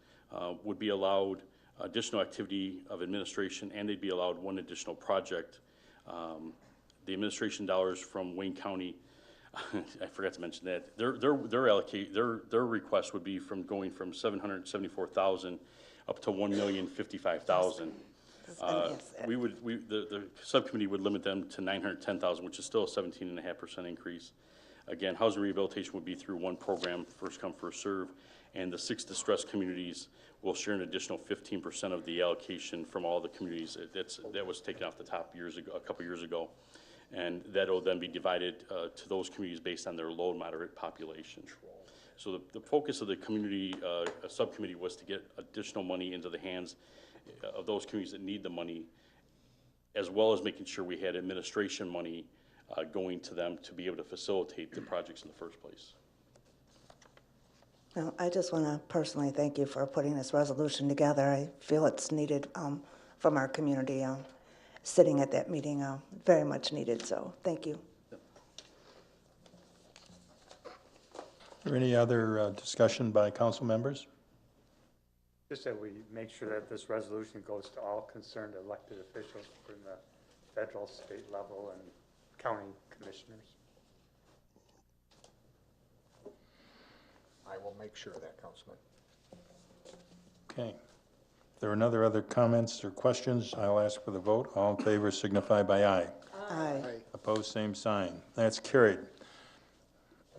would be allowed additional activity of administration, and they'd be allowed one additional project. The administration dollars from Wayne County, I forgot to mention that, their request would be from going from $774,000 up to $1,055,000. The subcommittee would limit them to $910,000, which is still a 17.5% increase. Again, housing rehabilitation would be through one program, first come, first serve, and the 6 distressed communities will share an additional 15% of the allocation from all the communities. That was taken off the top a couple years ago, and that'll then be divided to those communities based on their low and moderate population. So the focus of the community subcommittee was to get additional money into the hands of those communities that need the money, as well as making sure we had administration money going to them to be able to facilitate the projects in the first place. Well, I just want to personally thank you for putting this resolution together. I feel it's needed from our community. Sitting at that meeting, very much needed, so thank you. Is there any other discussion by council members? Just that we make sure that this resolution goes to all concerned elected officials from the federal, state level, and county commissioners. I will make sure of that, Councilman. Okay. If there are no other comments or questions, I'll ask for the vote. All in favor signify by aye. Aye. Opposed, same sign. That's carried.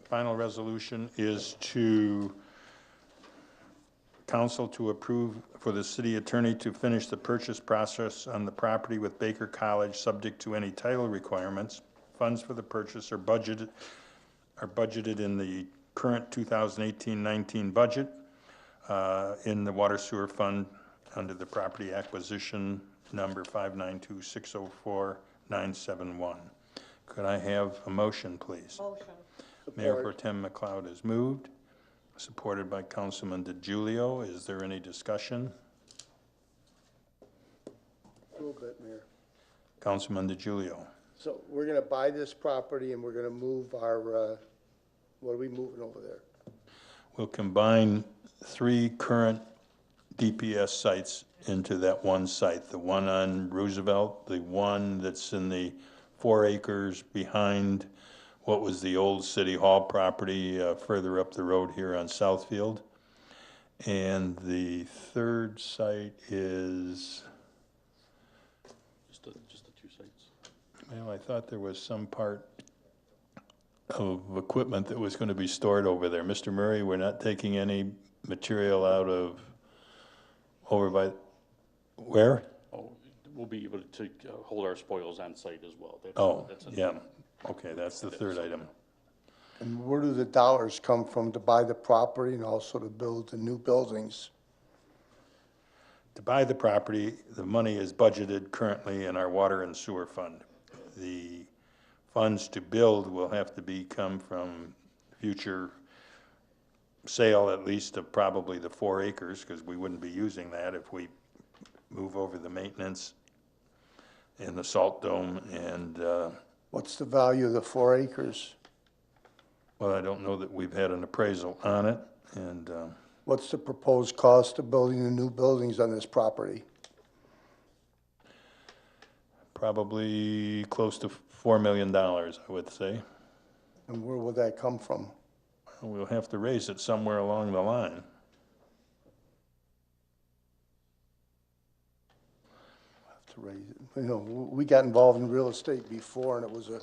Final resolution is to council to approve for the city attorney to finish the purchase process on the property with Baker College, subject to any title requirements. Funds for the purchase are budgeted in the current 2018-19 budget in the water sewer fund under the property acquisition number 592604971. Could I have a motion, please? Motion. Mayor Pro Tem McLeod has moved, supported by Councilman DiGiulio. Is there any discussion? A little bit, Mayor. Councilman DiGiulio. So we're gonna buy this property and we're gonna move our, what are we moving over there? We'll combine 3 current DPS sites into that one site. The one on Roosevelt, the one that's in the 4 acres behind what was the old City Hall property further up the road here on Southfield. And the third site is... Just the 2 sites. Well, I thought there was some part of equipment that was going to be stored over there. Mr. Murray, we're not taking any material out of over by, where? Oh, we'll be able to hold our spoils on site as well. That's Yeah. Okay, that's the third item. And where do the dollars come from to buy the property and also to build the new buildings? to buy the property. The money is budgeted currently in our water and sewer fund. The funds to build will have to come from future sale, at least of probably the 4 acres, because we wouldn't be using that if we move over the maintenance in the salt dome. And What's the value of the 4 acres? well, I don't know that we've had an appraisal on it, and What's the proposed cost of building the new buildings on this property? probably close to $4 million, I would say. And where will that come from? We'll have to raise it somewhere along the line. Have to raise it. You know, we got involved in real estate before, and it was a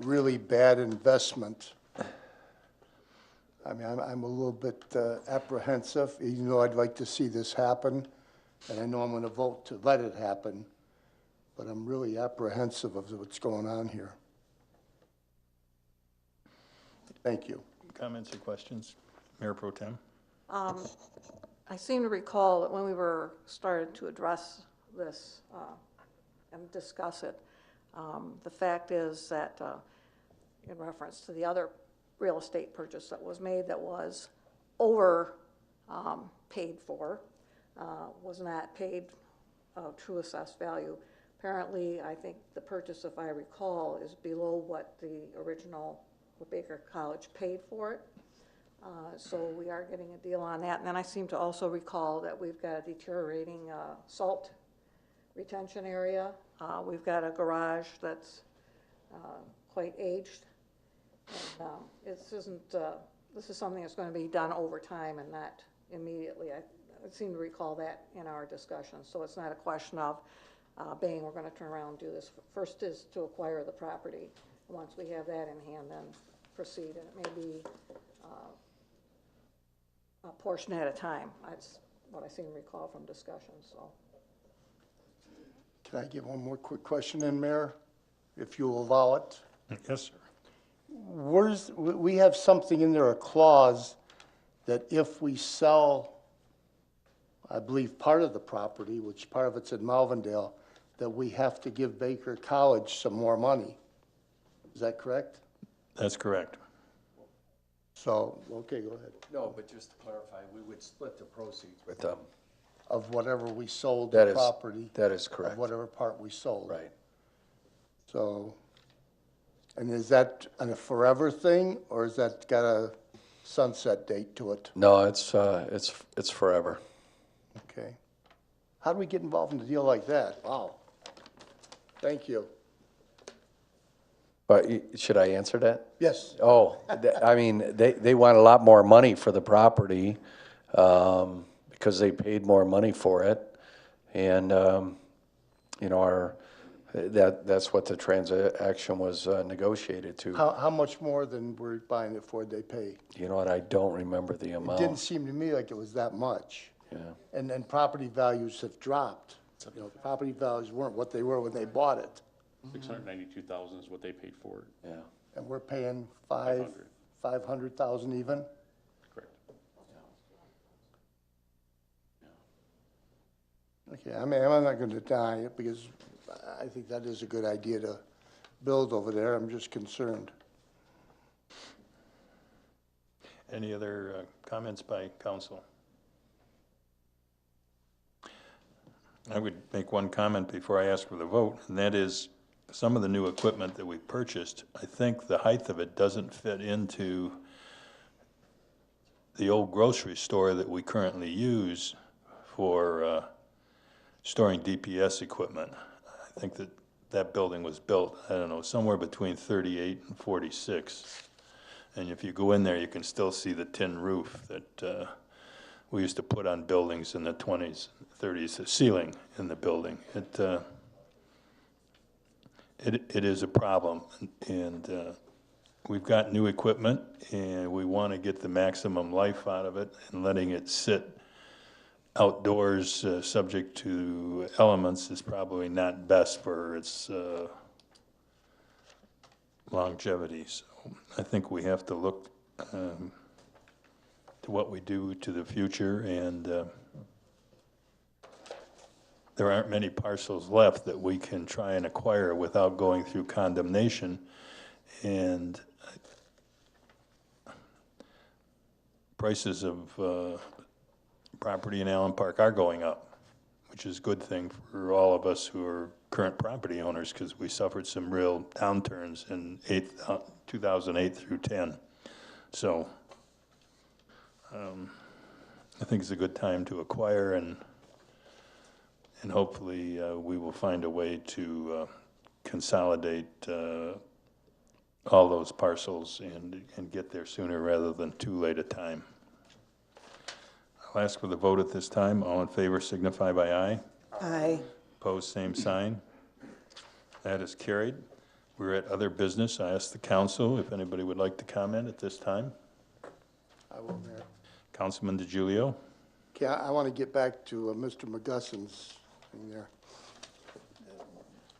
really bad investment. I mean, I'm a little bit apprehensive, even though I'd like to see this happen, and I know I'm going to vote to let it happen, but I'm really apprehensive of what's going on here. Thank you. Comments or questions? Mayor Pro Tem? I seem to recall that when we were started to address this and discuss it, the fact is that in reference to the other real estate purchase that was made that was over paid for, was not paid true assessed value. Apparently, I think the purchase, if I recall, is below what the original Baker College paid for it. So we are getting a deal on that. And then I seem to also recall that we've got a deteriorating salt retention area. We've got a garage that's quite aged. And this is something that's going to be done over time and not immediately. I seem to recall that in our discussion. So it's not a question of we're going to turn around and do this. First is to acquire the property. Once we have that in hand, then proceed, and it may be a portion at a time. That's what I seem to recall from discussions. So, Can I give one more quick question in, Mayor, if you'll allow it? Yes, sir. We have something in there, a clause, that if we sell, I believe, part of the property, which part of it's in Malvindale, that we have to give Baker College some more money. Is that correct? That's correct. So, okay, go ahead. No, but just to clarify, we would split the proceeds with them. Of whatever we sold That the is- property. that is correct. Of whatever part we sold. Right. So, and is that a forever thing, or has that got a sunset date to it? No, it's forever. Okay. How do we get involved in a deal like that? Wow. Thank you. But should I answer that? Yes. Oh, I mean, they want a lot more money for the property, because they paid more money for it. And, you know, that's what the transaction was negotiated to. How much more than we're buying it for did they pay? You know what, I don't remember the It amount. didn't seem to me like it was that much. Yeah. And property values have dropped. You know, property values weren't what they were when they bought it. 692,000 is what they paid for it. Yeah. And we're paying 500. 500,000 even? Correct. Okay, I mean, I'm not going to deny it because I think that is a good idea to build over there. I'm just concerned. Any other comments by council? I would make one comment before I ask for the vote, and that is some of the new equipment that we purchased, I think the height of it doesn't fit into the old grocery store that we currently use for storing DPS equipment. I think that building was built, I don't know, somewhere between 38 and 46. And if you go in there, you can still see the tin roof that we used to put on buildings in the 20s, 30s, the ceiling in the building. It is a problem, and we've got new equipment, and we want to get the maximum life out of it, and letting it sit outdoors subject to elements is probably not best for its longevity. So I think we have to look to what we do to the future, and there aren't many parcels left that we can try and acquire without going through condemnation. And prices of property in Allen Park are going up, which is a good thing for all of us who are current property owners, because we suffered some real downturns in 2008 through 10. So I think it's a good time to acquire, and hopefully we will find a way to consolidate all those parcels and get there sooner rather than too late a time. I'll ask for the vote at this time. All in favor signify by aye. Aye. Opposed, same sign. That is carried. We're at other business. I ask the council if anybody would like to comment at this time. I will, Mayor. Councilman DiGiulio. Okay, I want to get back to Mr. McGusson's thing there.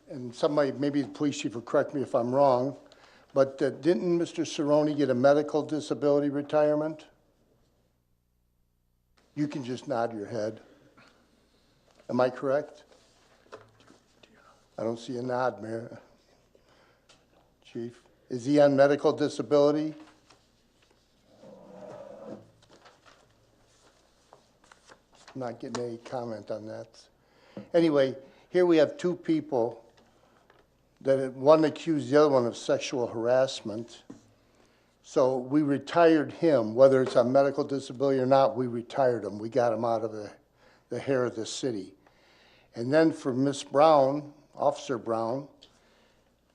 And somebody, maybe the police chief will correct me if I'm wrong, but didn't Mr. Cerrone get a medical disability retirement? You can just nod your head. Am I correct? I don't see a nod, Mayor. Chief, is he on medical disability? I'm not getting any comment on that. Anyway, here we have two people that one accused the other one of sexual harassment. So we retired him, whether it's on medical disability or not, we retired him. We got him out of the hair of the city. And then for Miss Brown, Officer Brown,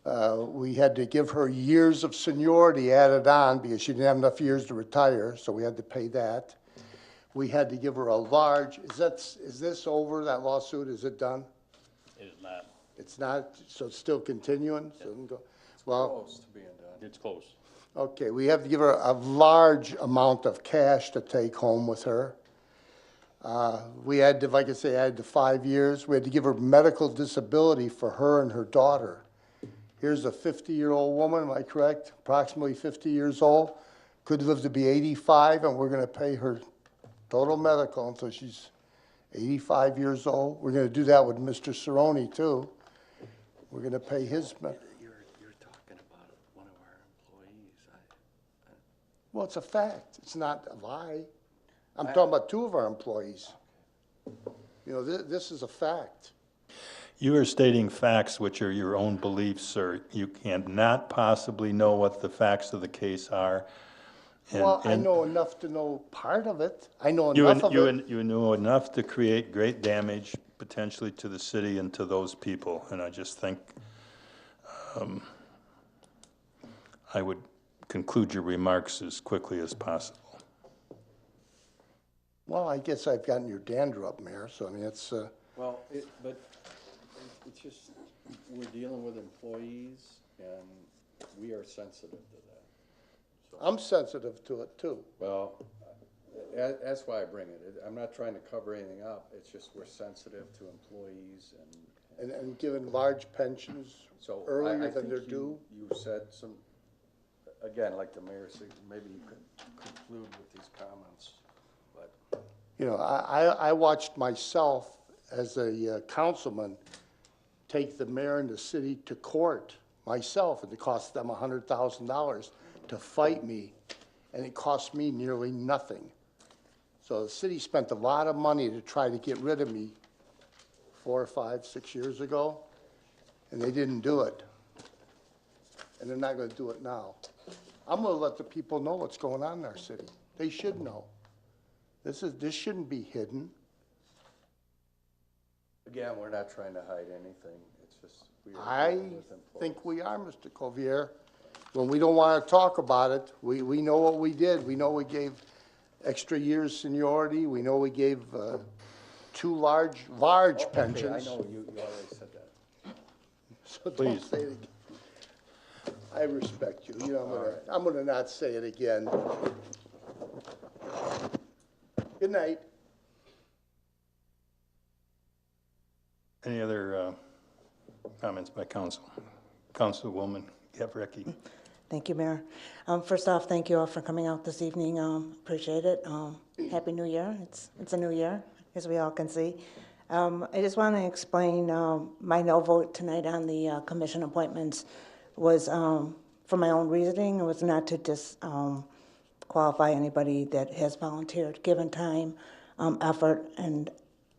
we had to give her years of seniority added on because she didn't have enough years to retire, so we had to pay that. We had to give her a large, is this over, that lawsuit? Is it done? It is not. It's not, so it's still continuing? So it can go- Well, Close to being done. It's close. okay, we have to give her a large amount of cash to take home with her. We had to, like I say, add to 5 years. We had to give her medical disability for her and her daughter. Here's a 50-year-old woman, am I correct? Approximately 50 years old. Could live to be 85, and we're going to pay her total medical until she's 85 years old. We're going to do that with Mr. Cerrone, too. We're going to pay his medical. You're talking about one of our employees. Well, it's a fact. It's not a lie. I'm talking about two of our employees. You know, this is a fact. You are stating facts which are your own beliefs, sir. You cannot possibly know what the facts of the case are. Well, I know enough to know part of it. I know enough of it. You know enough to create great damage potentially to the city and to those people. And I just think I would conclude your remarks as quickly as possible. Well, I guess I've gotten your dander up, Mayor, so I mean, it's, Well, but it's just, we're dealing with employees, and we are sensitive to that. I'm sensitive to it, too. Well, that's why I bring it. I'm not trying to cover anything up. It's just we're sensitive to employees And given large pensions so earlier I than think they're due. You said some, again, like the mayor said, maybe you could conclude with these comments, but. You know, I watched myself as a councilman take the mayor and the city to court myself, and it cost them $100,000 to fight me, and it cost me nearly nothing. So the city spent a lot of money to try to get rid of me 4 or 5, 6 years ago, and they didn't do it. And they're not going to do it now. I'm going to let the people know what's going on in our city. They should know. This shouldn't be hidden. Again, we're not trying to hide anything. It's just. I think we are, Mr. Covier. When we don't want to talk about it, we know what we did. We know we gave extra years seniority. We know we gave 2 large pensions. I know, you already said that. So don't say it again. I respect you. You know, I'm gonna not say it again. Good night. Any other comments by council? Councilwoman Gavrecki. Thank you, Mayor. First off, thank you all for coming out this evening. Appreciate it. Happy New Year. It's a new year, as we all can see. I just want to explain, my no vote tonight on the commission appointments was for my own reasoning. It was not to disqualify anybody that has volunteered, given time, effort, and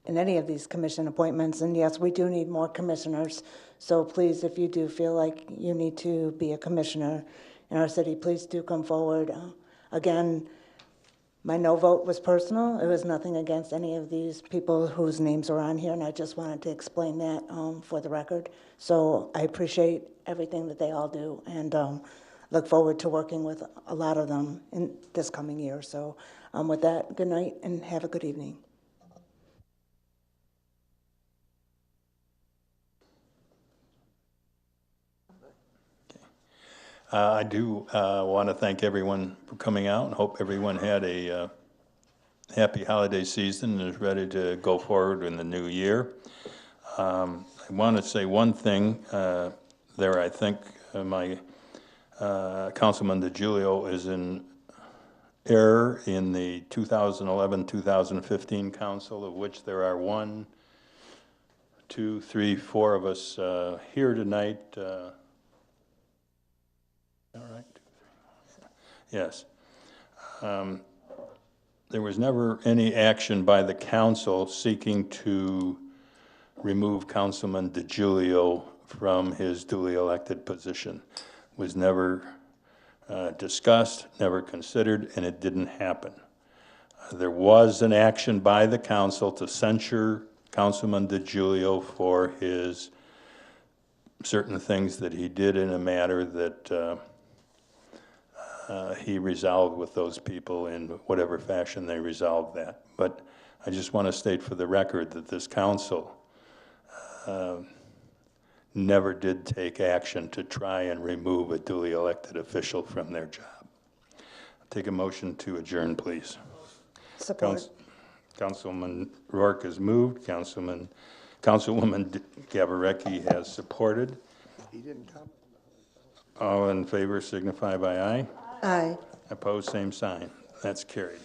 in any of these commission appointments. And yes, we do need more commissioners. So please, if you do feel like you need to be a commissioner in our city, please do come forward. Again, my no vote was personal. It was nothing against any of these people whose names are on here, and I just wanted to explain that for the record. So I appreciate everything that they all do, and look forward to working with a lot of them in this coming year. So with that, good night and have a good evening. I do want to thank everyone for coming out and hope everyone had a happy holiday season and is ready to go forward in the new year. I want to say one thing there. I think my Councilman DiGiulio is in error in the 2011-2015 council, of which there are 1, 2, 3, 4 of us here tonight. All right. Yes. There was never any action by the council seeking to remove Councilman DiGiulio from his duly elected position. It was never discussed, never considered, and it didn't happen. There was an action by the council to censure Councilman DiGiulio for his certain things that he did in a manner that he resolved with those people in whatever fashion they resolved that. But I just want to state for the record that this council never did take action to try and remove a duly elected official from their job. I'll take a motion to adjourn, please. Support. Councilman Rourke has moved. Councilwoman Gabarecki has supported. He didn't come. All in favor signify by aye. Aye. Opposed, same sign. That's carried.